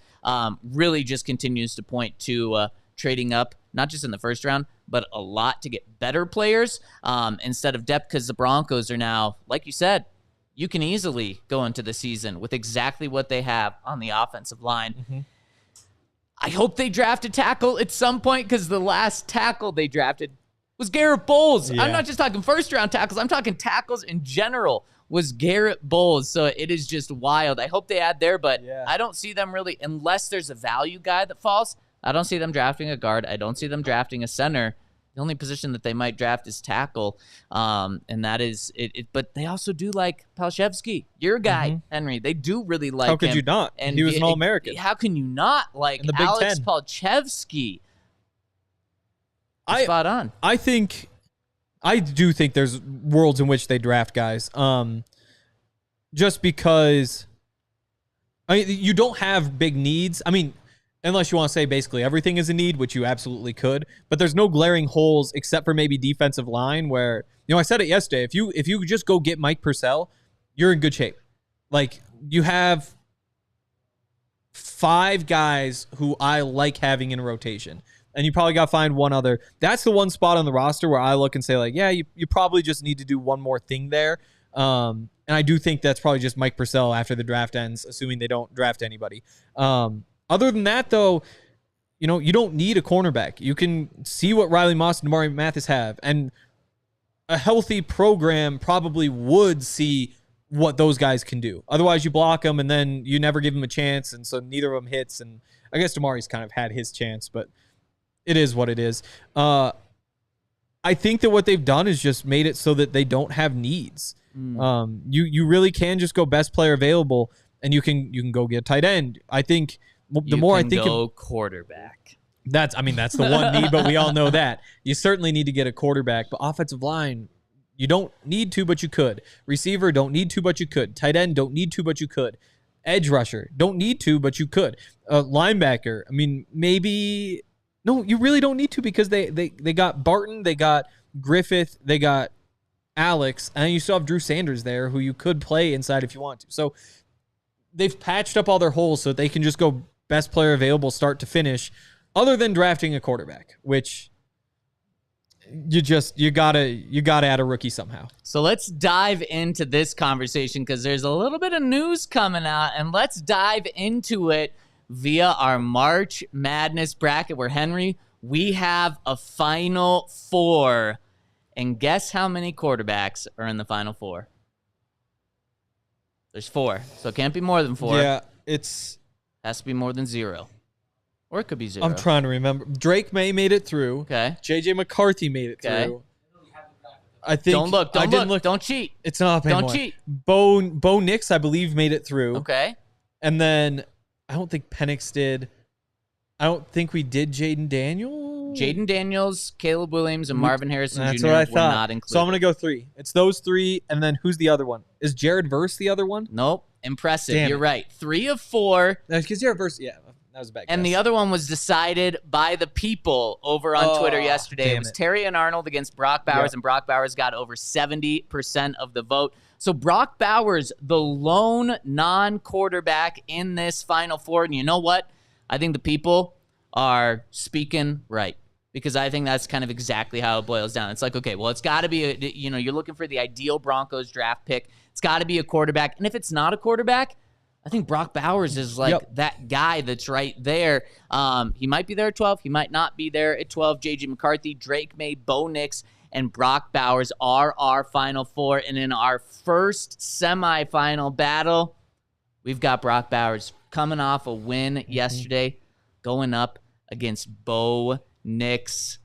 really just continues to point to trading up, not just in the 1st round, but a lot to get better players instead of depth, because the Broncos are now, like you said, you can easily go into the season with exactly what they have on the offensive line. I hope they draft a tackle at some point, because the last tackle they drafted was Garrett Bowles. Yeah. I'm not just talking first-round tackles. I'm talking tackles in general was Garrett Bowles. So it is just wild. I hope they add there, but I don't see them really, unless there's a value guy that falls, I don't see them drafting a guard. I don't see them drafting a center. The only position that they might draft is tackle, and that is it. But they also do like Palshevsky, your guy, Henry. They do really like him. How could you not? And he was an All-American. How can you not like Alex Palshevsky? Spot on. I do think there's worlds in which they draft guys. Just because you don't have big needs. I mean, unless you want to say basically everything is a need, which you absolutely could, but there's no glaring holes except for maybe defensive line where, I said it yesterday, if you just go get Mike Purcell, you're in good shape. Like, you have 5 guys who I like having in rotation. And you probably got to find one other. That's the one spot on the roster where I look and say, like, yeah, you probably just need to do one more thing there. And I do think that's probably just Mike Purcell after the draft ends, assuming they don't draft anybody. Other than that, though, you don't need a cornerback. You can see what Riley Moss and Damari Mathis have. And a healthy program probably would see what those guys can do. Otherwise, you block them, and then you never give them a chance, and so neither of them hits. And I guess Damari's kind of had his chance, but it is what it is. I think that what they've done is just made it so that they don't have needs. You really can just go best player available, and you can go get a tight end. I think the more I think go quarterback. That's the one need, but we all know that. You certainly need to get a quarterback, but offensive line, you don't need to, but you could. Receiver, don't need to, but you could. Tight end, don't need to, but you could. Edge rusher, don't need to, but you could. Linebacker, maybe. No, you really don't need to because they got Barton, they got Griffith, they got Alex, and you still have Drew Sanders there who you could play inside if you want to. So they've patched up all their holes so that they can just go best player available start to finish, other than drafting a quarterback, which you gotta add a rookie somehow. So let's dive into this conversation because there's a little bit of news coming out, and let's dive into it via our March Madness bracket where, Henry, we have a Final Four. And guess how many quarterbacks are in the Final Four? There's 4. So it can't be more than 4. Yeah, has to be more than 0. Or it could be 0. I'm trying to remember. Drake May made it through. Okay. JJ McCarthy made it through. I think Don't look. Don't cheat. It's not up Don't anymore. cheat. Bo Nix, I believe, made it through. Okay. And then I don't think Penix did. I don't think we did Jaden Daniels. Jaden Daniels, Caleb Williams, and Marvin Harrison That's Jr. what I were thought. not included. So I'm going to go 3. It's those 3, and then who's the other one? Is Jared Verse the other one? Nope. Impressive. Damn You're it. right. 3 of 4. Because Jared Verse, yeah, that was a bad guess. And the other one was decided by the people over on Twitter yesterday. It was Terry and Arnold against Brock Bowers, and Brock Bowers got over 70% of the vote. So Brock Bowers, the lone non-quarterback in this Final Four. And you know what? I think the people are speaking right, because I think that's kind of exactly how it boils down. It's like, okay, well, it's got to be, you're looking for the ideal Broncos draft pick. It's got to be a quarterback. And if it's not a quarterback, I think Brock Bowers is like that guy that's right there. He might be there at 12. He might not be there at 12. J.J. McCarthy, Drake May, Bo Nix, and Brock Bowers are our Final Four. And in our first semifinal battle, we've got Brock Bowers coming off a win yesterday, going up against Bo Nix.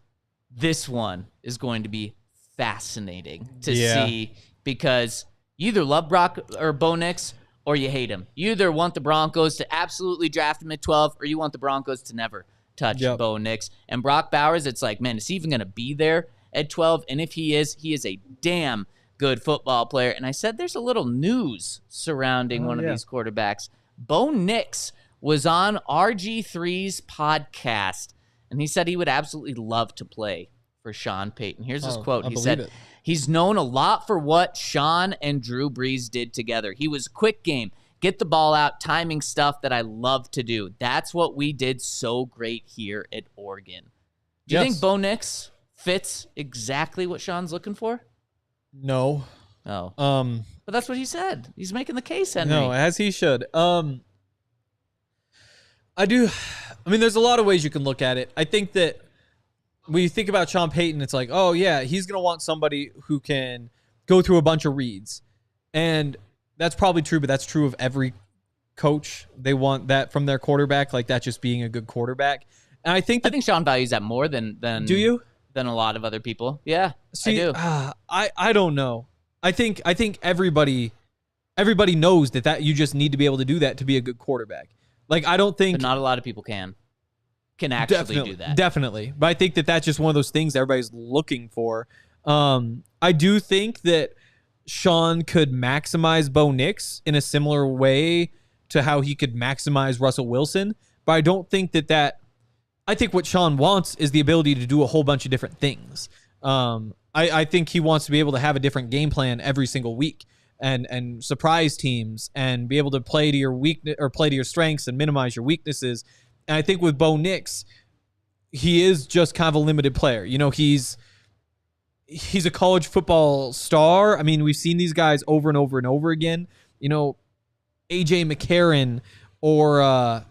This one is going to be fascinating to see, because you either love Brock or Bo Nix or you hate him. You either want the Broncos to absolutely draft him at 12 or you want the Broncos to never touch Bo Nix. And Brock Bowers, it's like, man, is he even going to be there at 12? And if he is a damn good football player. And I said there's a little news surrounding one of these quarterbacks. Bo Nix was on RG3's podcast, and he said he would absolutely love to play for Sean Payton. Here's his quote. He said, he's known a lot for what Sean and Drew Brees did together. He was quick game, get the ball out, timing stuff that I love to do. That's what we did so great here at Oregon. Do you think Bo Nix fits exactly what Sean's looking for? No. Oh. But that's what he said. He's making the case, Henry. No, as he should. I mean, there's a lot of ways you can look at it. I think that when you think about Sean Payton, it's like, oh yeah, he's gonna want somebody who can go through a bunch of reads, and that's probably true. But that's true of every coach. They want that from their quarterback, like that just being a good quarterback. And I think Sean values that more than do you than a lot of other people. Yeah, see, I do. I don't know. I think everybody knows that you just need to be able to do that to be a good quarterback. Like I don't think, but not a lot of people can actually do that. Definitely, but I think that's just one of those things everybody's looking for. I do think that Sean could maximize Bo Nix in a similar way to how he could maximize Russell Wilson, but I don't think that. I think what Sean wants is the ability to do a whole bunch of different things. I think he wants to be able to have a different game plan every single week and surprise teams and be able to play to your weakness or play to your strengths and minimize your weaknesses. And I think with Bo Nix, he is just kind of a limited player. You know, he's a college football star. I mean, we've seen these guys over and over and over again. You know, A.J. McCarron or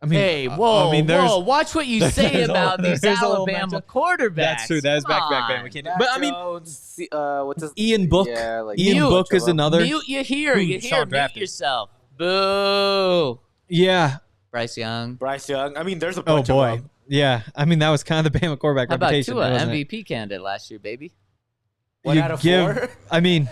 whoa! Watch what you say about these Alabama quarterbacks. That's true. That is back. We can't. But I mean, what's his, Ian Book. Yeah, Ian Book is another. Mute you here. Mute yourself. Boo. Yeah. Bryce Young. I mean, there's a bunch of them. them. Yeah. I mean, that was kind of the Bama quarterback How reputation. How about Tua, MVP candidate last year, baby? 1 out of 4? I mean,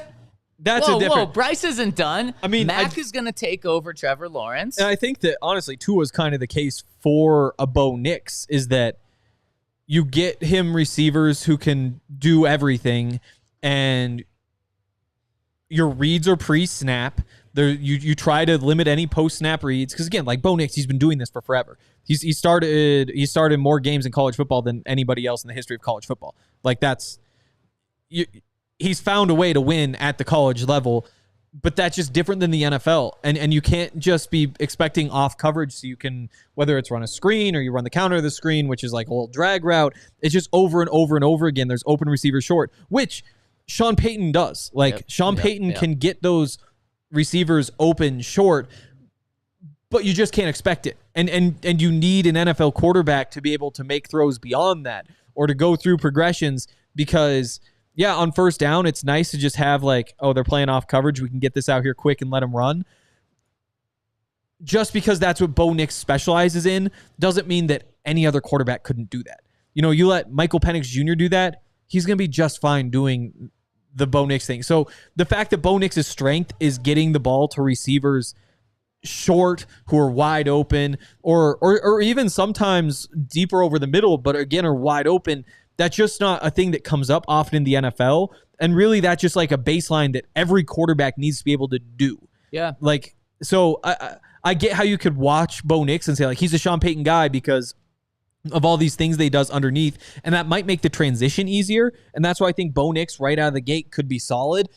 that's a different. Whoa, Bryce isn't done. I mean, Mac is going to take over Trevor Lawrence. And I think that, honestly, Tua is kind of the case for a Bo Nix, is that you get him receivers who can do everything, and your reads are pre-snap. You try to limit any post-snap reads, because again, like Bo Nix, he's been doing this for forever. He started more games in college football than anybody else in the history of college football. Like he's found a way to win at the college level, but that's just different than the NFL. And you can't just be expecting off coverage so you can, whether it's run a screen or you run the counter of the screen, which is like a little drag route. It's just over and over and over again. There's open receivers short, which Sean Payton does. Sean Payton can get those receivers open short, but you just can't expect it. And you need an NFL quarterback to be able to make throws beyond that or to go through progressions, because on first down, it's nice to just have they're playing off coverage. We can get this out here quick and let them run. Just because that's what Bo Nix specializes in doesn't mean that any other quarterback couldn't do that. You know, you let Michael Penix Jr. do that, he's going to be just fine doing the Bo Nix thing. So the fact that Bo Nix's strength is getting the ball to receivers short who are wide open or even sometimes deeper over the middle, but again are wide open, that's just not a thing that comes up often in the NFL. And really, that's just like a baseline that every quarterback needs to be able to do. Yeah. So I get how you could watch Bo Nix and say, he's a Sean Payton guy because of all these things that he does underneath. And that might make the transition easier. And that's why I think Bo Nix right out of the gate could be solid.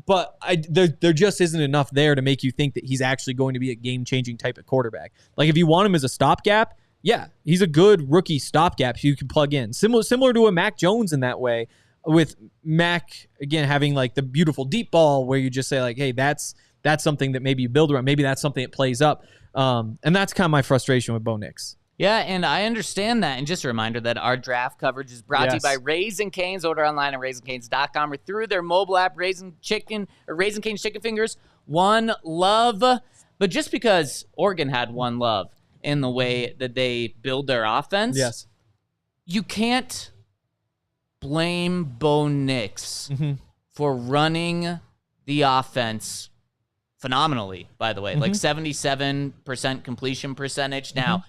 But there just isn't enough there to make you think that he's actually going to be a game-changing type of quarterback. Like, if you want him as a stopgap, yeah, he's a good rookie stopgap you can plug in. Similar to a Mac Jones in that way, with Mac, again, having the beautiful deep ball where you just say, hey, that's something that maybe you build around. Maybe that's something that plays up. And that's kind of my frustration with Bo Nix. Yeah, and I understand that. And just a reminder that our draft coverage is brought to you by Raising Cane's. Order online at RaisingCanes.com or through their mobile app, Raising Cane's Chicken Fingers. One love. But just because Oregon had one love in the way that they build their offense, yes, you can't blame Bo Nix for running the offense phenomenally, by the way. 77% completion percentage. Now,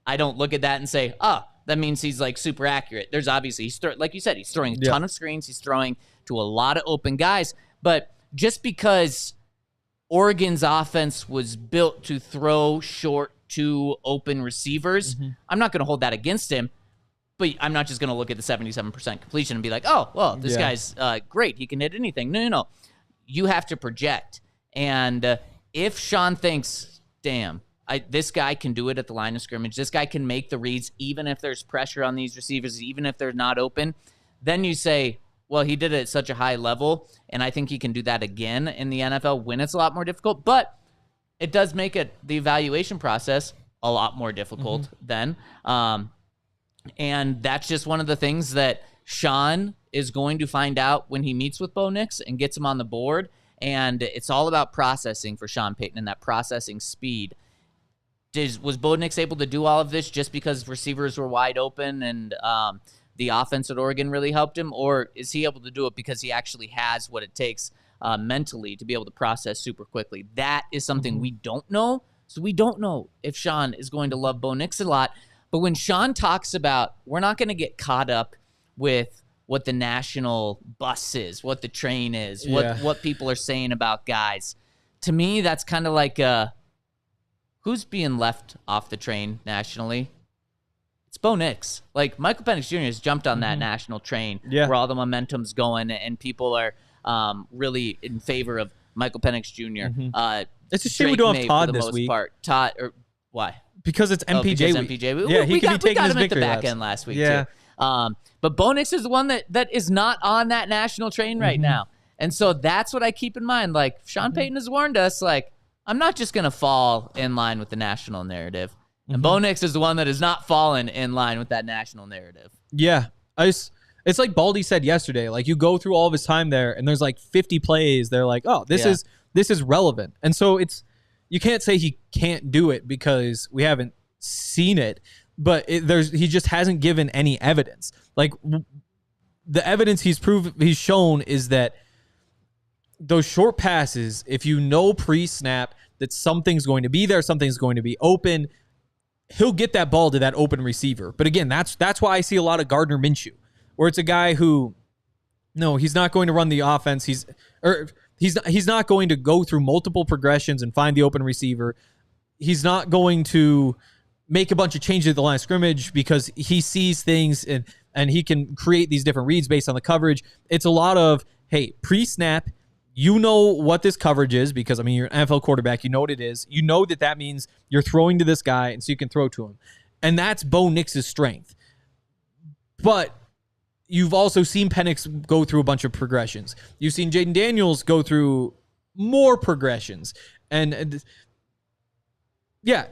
I don't look at that and say, that means he's super accurate. There's obviously, like you said, he's throwing a ton of screens. He's throwing to a lot of open guys. But just because Oregon's offense was built to throw short to open receivers, I'm not going to hold that against him. But I'm not just going to look at the 77% completion and be like, oh, well, this guy's great. He can hit anything. No. You have to project. And if Sean thinks, damn, this guy can do it at the line of scrimmage, this guy can make the reads even if there's pressure on these receivers, even if they're not open, then you say, well, he did it at such a high level, and I think he can do that again in the NFL when it's a lot more difficult. But it does make the evaluation process a lot more difficult then. And that's just one of the things that Sean is going to find out when he meets with Bo Nix and gets him on the board. And it's all about processing for Sean Payton and that processing speed. Was Bo Nix able to do all of this just because receivers were wide open and the offense at Oregon really helped him? Or is he able to do it because he actually has what it takes mentally to be able to process super quickly? That is something we don't know. So we don't know if Sean is going to love Bo Nix a lot. But when Sean talks about, we're not going to get caught up with what the national bus is, what the train is, what people are saying about guys. To me, that's kind of like who's being left off the train nationally? It's Bo Nix. Like, Michael Penix Jr. has jumped on that national train where all the momentum's going, and people are really in favor of Michael Penix Jr. It's a shame we don't have Todd this week. Todd, or why? Because it's MPJ week. MPJ. Yeah, he could be taking his him victory at the back laps. end last week, too. But Bo Nix is the one that is not on that national train right now. And so that's what I keep in mind. Like, Sean Payton has warned us, like, I'm not just going to fall in line with the national narrative. And Bo Nix is the one that has not fallen in line with that national narrative. Yeah. It's like Baldy said yesterday. Like, you go through all of his time there, and there's like 50 plays. They're like, oh, this is relevant. And so you can't say he can't do it because we haven't seen it, but he just hasn't given any evidence. Like, the evidence he's shown is that those short passes, if you know pre-snap that something's going to be there, something's going to be open, he'll get that ball to that open receiver. But again, that's why I see a lot of Gardner Minshew, where it's a guy who, no, he's not going to run the offense. He's not going to go through multiple progressions and find the open receiver. He's not going to make a bunch of changes at the line of scrimmage because he sees things and he can create these different reads based on the coverage. It's a lot of, hey, pre-snap, you know what this coverage is because, I mean, you're an NFL quarterback. You know what it is. You know that means you're throwing to this guy, and so you can throw to him. And that's Bo Nix's strength. But you've also seen Penix go through a bunch of progressions. You've seen Jaden Daniels go through more progressions. And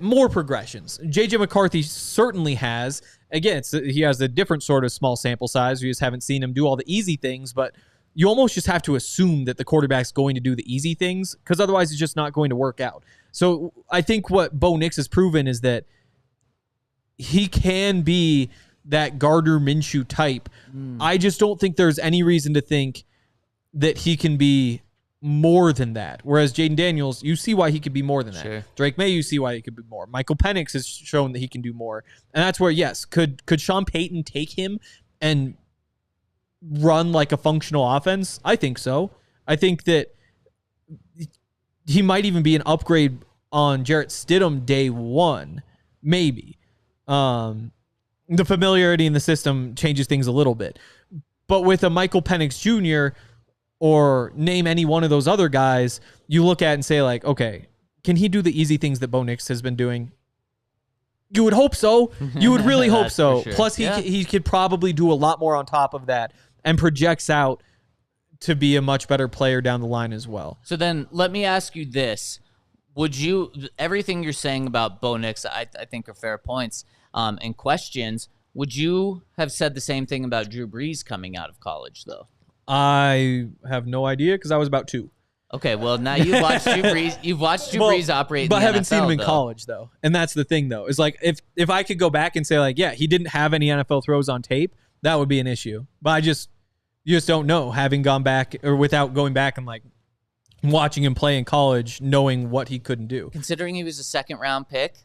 more progressions. J.J. McCarthy certainly has. Again, he has a different sort of small sample size. We just haven't seen him do all the easy things, but you almost just have to assume that the quarterback's going to do the easy things because otherwise it's just not going to work out. So I think what Bo Nix has proven is that he can be that Gardner Minshew type. I just don't think there's any reason to think that he can be more than that. Whereas Jaden Daniels, you see why he could be more than that. Sure. Drake May, you see why he could be more. Michael Penix has shown that he can do more. And that's where, yes, could Sean Payton take him and run like a functional offense? I think so. I think that he might even be an upgrade on Jarrett Stidham day one, maybe. The familiarity in the system changes things a little bit. But with a Michael Penix Jr. or name any one of those other guys, you look at and say, like, okay, can he do the easy things that Bo Nix has been doing? You would hope so. You would really hope so. Sure. Plus, he could probably do a lot more on top of that and projects out to be a much better player down the line as well. So then let me ask you this. Everything you're saying about Bo Nix, I think are fair points and questions. Would you have said the same thing about Drew Brees coming out of college, though? I have no idea because I was about 2. Okay, well, now you've watched Drew Brees. You've watched Drew Brees operate in the NFL, but I haven't seen him in though. college, though. And that's the thing, though. Is like, if I could go back and say, like, yeah, he didn't have any NFL throws on tape, that would be an issue. But you just don't know, having gone back or without going back and, like, watching him play in college, knowing what he couldn't do. Considering he was a second-round pick,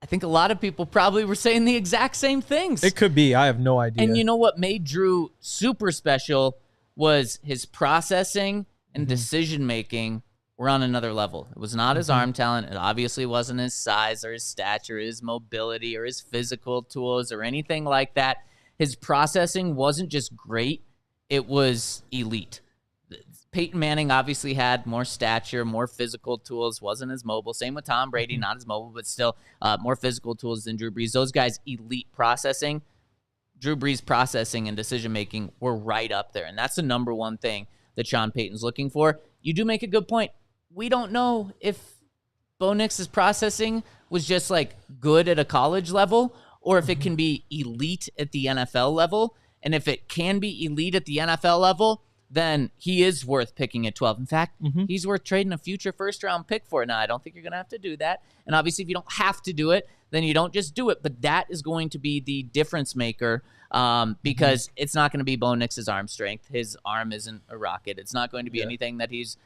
I think a lot of people probably were saying the exact same things. It could be. I have no idea. And you know what made Drew super special was his processing and decision-making were on another level. It was not his arm talent. It obviously wasn't his size or his stature, his mobility or his physical tools or anything like that. His processing wasn't just great. It was elite. Peyton Manning obviously had more stature, more physical tools, wasn't as mobile. Same with Tom Brady, not as mobile, but still more physical tools than Drew Brees. Those guys, elite processing. Drew Brees' processing and decision-making were right up there, and that's the number one thing that Sean Payton's looking for. You do make a good point. We don't know if Bo Nix's processing was just, like, good at a college level or if it can be elite at the NFL level. And if it can be elite at the NFL level, then he is worth picking at 12. In fact, he's worth trading a future first-round pick for. Now, I don't think you're going to have to do that. And obviously, if you don't have to do it, then you don't just do it. But that is going to be the difference maker because it's not going to be Bo Nix's arm strength. His arm isn't a rocket. It's not going to be anything that he's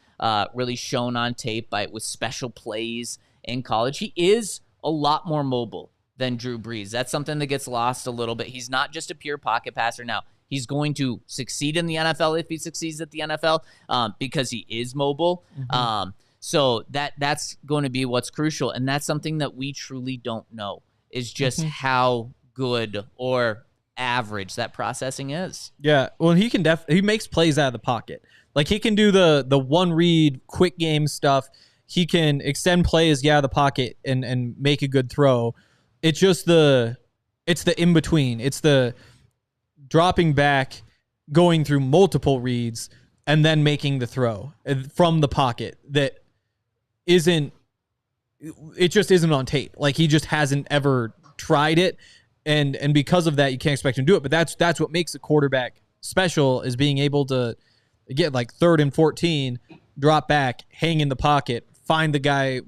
really shown on tape with special plays in college. He is a lot more mobile than Drew Brees. That's something that gets lost a little bit. He's not just a pure pocket passer now. He's going to succeed in the NFL if he succeeds at the NFL because he is mobile. So that's going to be what's crucial. And that's something that we truly don't know is just how good or average that processing is. Yeah. Well, he can he makes plays out of the pocket. Like he can do the one read, quick game stuff. He can extend plays out of the pocket and make a good throw. It's just it's the in between. It's the dropping back, going through multiple reads, and then making the throw from the pocket that it just isn't on tape. Like he just hasn't ever tried it. And because of that, you can't expect him to do it. But that's what makes a quarterback special is being able to get like 3rd and 14, drop back, hang in the pocket, find the guy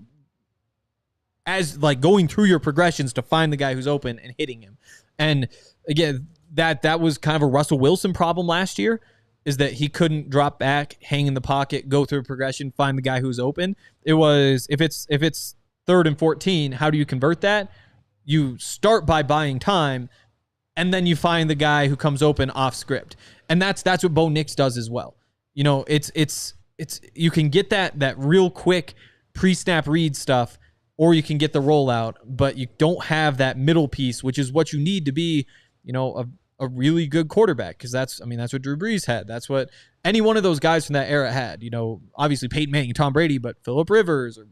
as like going through your progressions to find the guy who's open and hitting him. And again, that was kind of a Russell Wilson problem last year is that he couldn't drop back, hang in the pocket, go through a progression, find the guy who's open. It was if it's 3rd and 14, how do you convert that? You start by buying time, and then you find the guy who comes open off script. And that's what Bo Nix does as well. You know, it's you can get that real quick pre-snap read stuff, or you can get the rollout, but you don't have that middle piece, which is what you need to be, you know, a really good quarterback. Because that's what Drew Brees had. That's what any one of those guys from that era had. You know, obviously Peyton Manning and Tom Brady, but Phillip Rivers or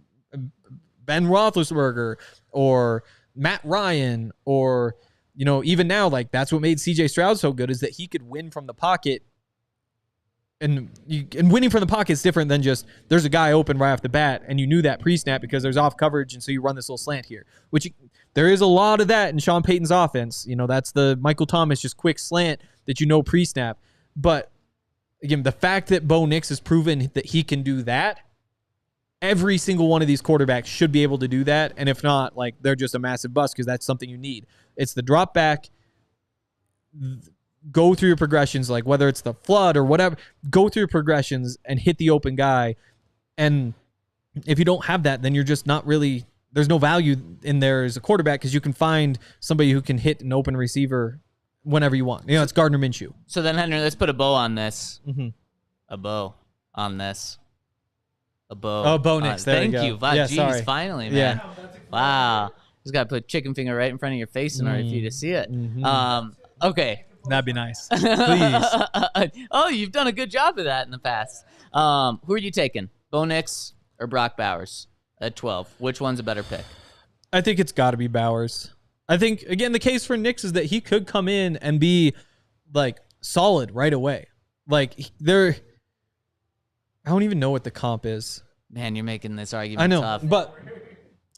Ben Roethlisberger or Matt Ryan, or, you know, even now, like that's what made CJ Stroud so good is that he could win from the pocket. And winning from the pocket is different than just there's a guy open right off the bat and you knew that pre-snap because there's off coverage and so you run this little slant here, which there is a lot of that in Sean Payton's offense. You know, that's the Michael Thomas just quick slant that you know pre-snap. But again, the fact that Bo Nix has proven that he can do that, every single one of these quarterbacks should be able to do that. And if not, like they're just a massive bust because that's something you need. It's the drop back, go through your progressions, like whether it's the flood or whatever, go through your progressions and hit the open guy. And if you don't have that, then you're just not really, there's no value in there as a quarterback because you can find somebody who can hit an open receiver whenever you want. You know, it's Gardner Minshew. So then, Henry, let's put a bow on this. A bow on this. A bow. Oh, Bo Nix. There thank you go. you. Wow, yeah, geez, sorry. Finally, man. Yeah. Wow. Just got to put chicken finger right in front of your face in order for you to see it. Okay. That'd be nice. Please. Oh, you've done a good job of that in the past. Who are you taking? Bo Nix or Brock Bowers at 12? Which one's a better pick? I think it's got to be Bowers. I think, again, the case for Nix is that he could come in and be, like, solid right away. Like, I don't even know what the comp is. Man, you're making this argument tough. But...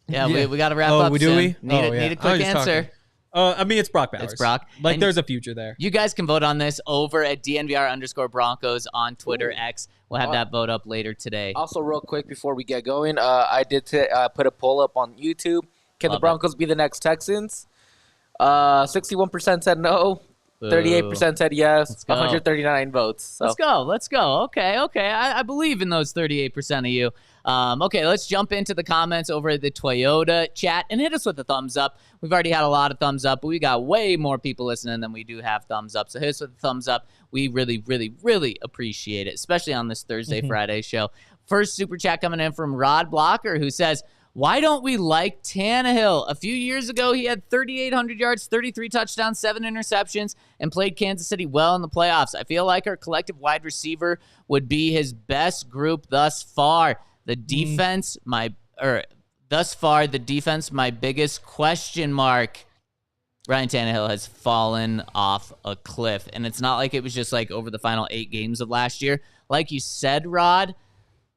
Yeah, we got to wrap up. Do we? Need a quick answer. I mean, it's Brock Bowers. It's Brock. Like, there's a future there. You guys can vote on this over at DNVR_Broncos on Twitter X. We'll have that vote up later today. Also, real quick before we get going, I did put a poll up on YouTube. Can the Broncos be the next Texans? 61% said no. 38% said yes. 139 votes. So. Let's go. Okay. I believe in those 38% of you. Okay, let's jump into the comments over at the Toyota chat and hit us with a thumbs up. We've already had a lot of thumbs up, but we got way more people listening than we do have thumbs up. So hit us with a thumbs up. We really, really, really appreciate it, especially on this Thursday, Friday show. First super chat coming in from Rod Blocker, who says, why don't we like Tannehill? A few years ago, he had 3,800 yards, 33 touchdowns, 7 interceptions, and played Kansas City well in the playoffs. I feel like our collective wide receiver would be his best group thus far. The defense, thus far, the defense, my biggest question mark. Ryan Tannehill has fallen off a cliff, and it's not like it was just like over the final 8 games of last year. Like you said, Rod,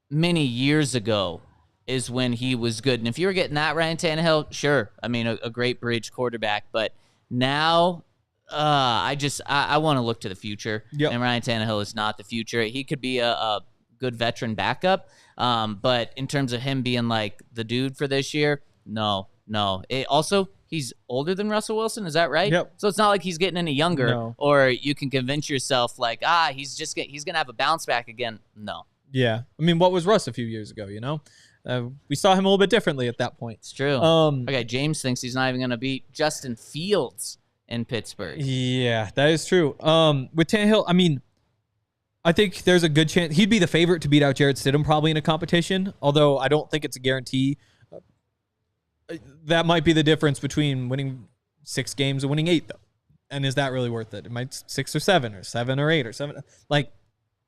many years ago is when he was good. And if you were getting that Ryan Tannehill, sure. I mean, a great bridge quarterback, but Now, I want to look to the future. Yep. And Ryan Tannehill is not the future. He could be a good veteran backup. But in terms of him being like the dude for this year, no. Also, he's older than Russell Wilson. Is that right? Yep. So it's not like he's getting any younger, No. or you can convince yourself like, he's going to have a bounce back again. No. Yeah. I mean, what was Russ a few years ago, we saw him a little bit differently at that point. It's true. Okay, James thinks he's not even going to beat Justin Fields in Pittsburgh. Yeah, that is true. With Tannehill, I mean, I think there's a good chance he'd be the favorite to beat out Jarrett Stidham probably in a competition, although I don't think it's a guarantee. That might be the difference between winning 6 games and winning 8, though. And is that really worth it? It might 6 or 7 or 7 or 8 or 7. Like,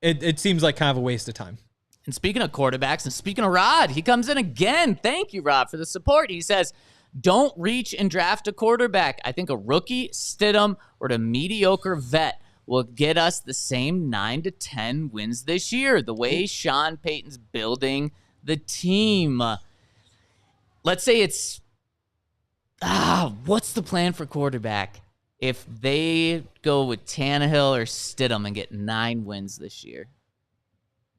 it seems like kind of a waste of time. And speaking of quarterbacks and speaking of Rod, he comes in again. Thank you, Rod, for the support. He says, don't reach and draft a quarterback. I think a rookie, Stidham, or a mediocre vet will get us the same 9 to 10 wins this year, the way Sean Payton's building the team. Let's say it's, what's the plan for quarterback if they go with Tannehill or Stidham and get 9 wins this year?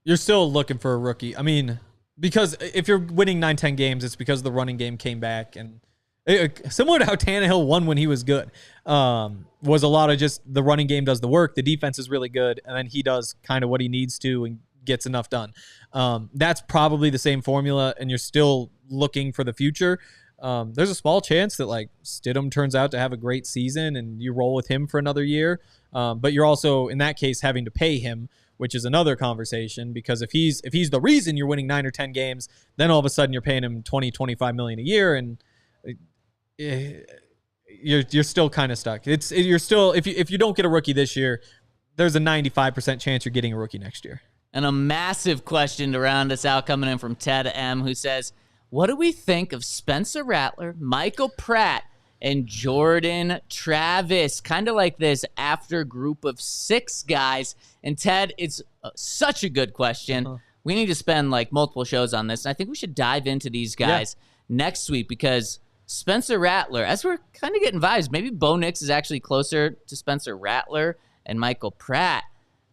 You're still looking for a rookie. I mean, because if you're winning 9-10 games, it's because the running game came back. And similar to how Tannehill won when he was good, was a lot of just the running game does the work. The defense is really good. And then he does kind of what he needs to and gets enough done. That's probably the same formula, and you're still looking for the future. There's a small chance that like Stidham turns out to have a great season and you roll with him for another year. But you're also, in that case, having to pay him, which is another conversation, because if he's the reason you're winning 9 or 10 games, then all of a sudden you're paying him $20-25 million a year, and you're still kind of stuck. You're still, if you don't get a rookie this year, there's a 95% chance you're getting a rookie next year. And a massive question to round us out coming in from Ted M, who says, what do we think of Spencer Rattler, Michael Pratt, and Jordan Travis? Kind of like this after group of 6 guys. And Ted, it's such a good question. We need to spend like multiple shows on this. And I think we should dive into these guys next week, because Spencer Rattler, as we're kind of getting vibes, maybe Bo Nix is actually closer to Spencer Rattler and Michael Pratt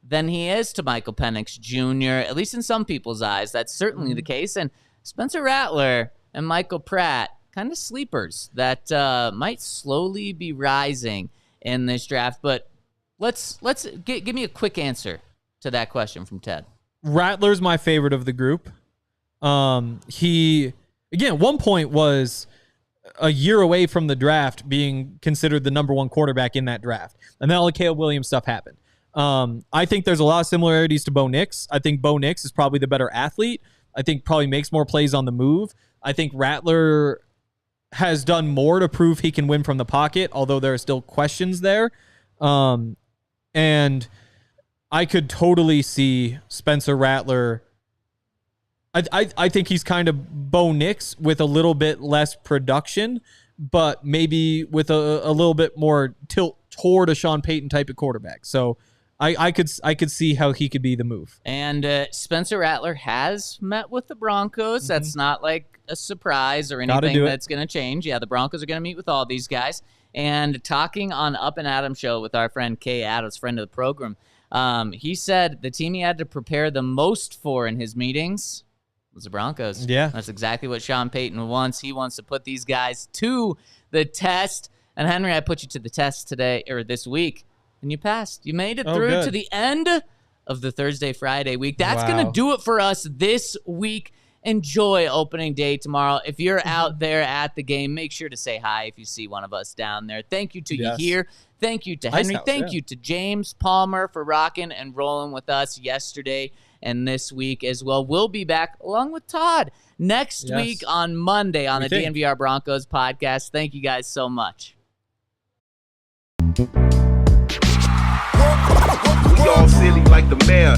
than he is to Michael Penix Jr., at least in some people's eyes. That's certainly the case. And Spencer Rattler and Michael Pratt, kind of sleepers that might slowly be rising in this draft. But give me a quick answer to that question from Ted. Rattler's my favorite of the group. He, again, at one point was a year away from the draft being considered the number 1 quarterback in that draft. And then all the Caleb Williams stuff happened. I think there's a lot of similarities to Bo Nix. I think Bo Nix is probably the better athlete. I think probably makes more plays on the move. I think Rattler has done more to prove he can win from the pocket, although there are still questions there. And I could totally see Spencer Rattler. I think he's kind of Bo Nix with a little bit less production, but maybe with a little bit more tilt toward a Sean Payton type of quarterback. So I could see how he could be the move. And Spencer Rattler has met with the Broncos. That's not like a surprise or anything that's going to change. Yeah, the Broncos are going to meet with all these guys. And talking on Up and Adam show with our friend Kay Adams, friend of the program, he said the team he had to prepare the most for in his meetings was the Broncos. Yeah. That's exactly what Sean Payton wants. He wants to put these guys to the test. And Henry, I put you to the test today, or this week, and you passed. You made it through to the end of the Thursday-Friday week. That's going to do it for us this week. Enjoy opening day tomorrow. If you're out there at the game, make sure to say hi if you see one of us down there. Thank you to you here. Thank you to Henry. Thank you to James Palmer for rocking and rolling with us yesterday and this week as well. We'll be back along with Todd next week on Monday on the DNVR Broncos podcast. Thank you guys so much. We all silly like the mayor.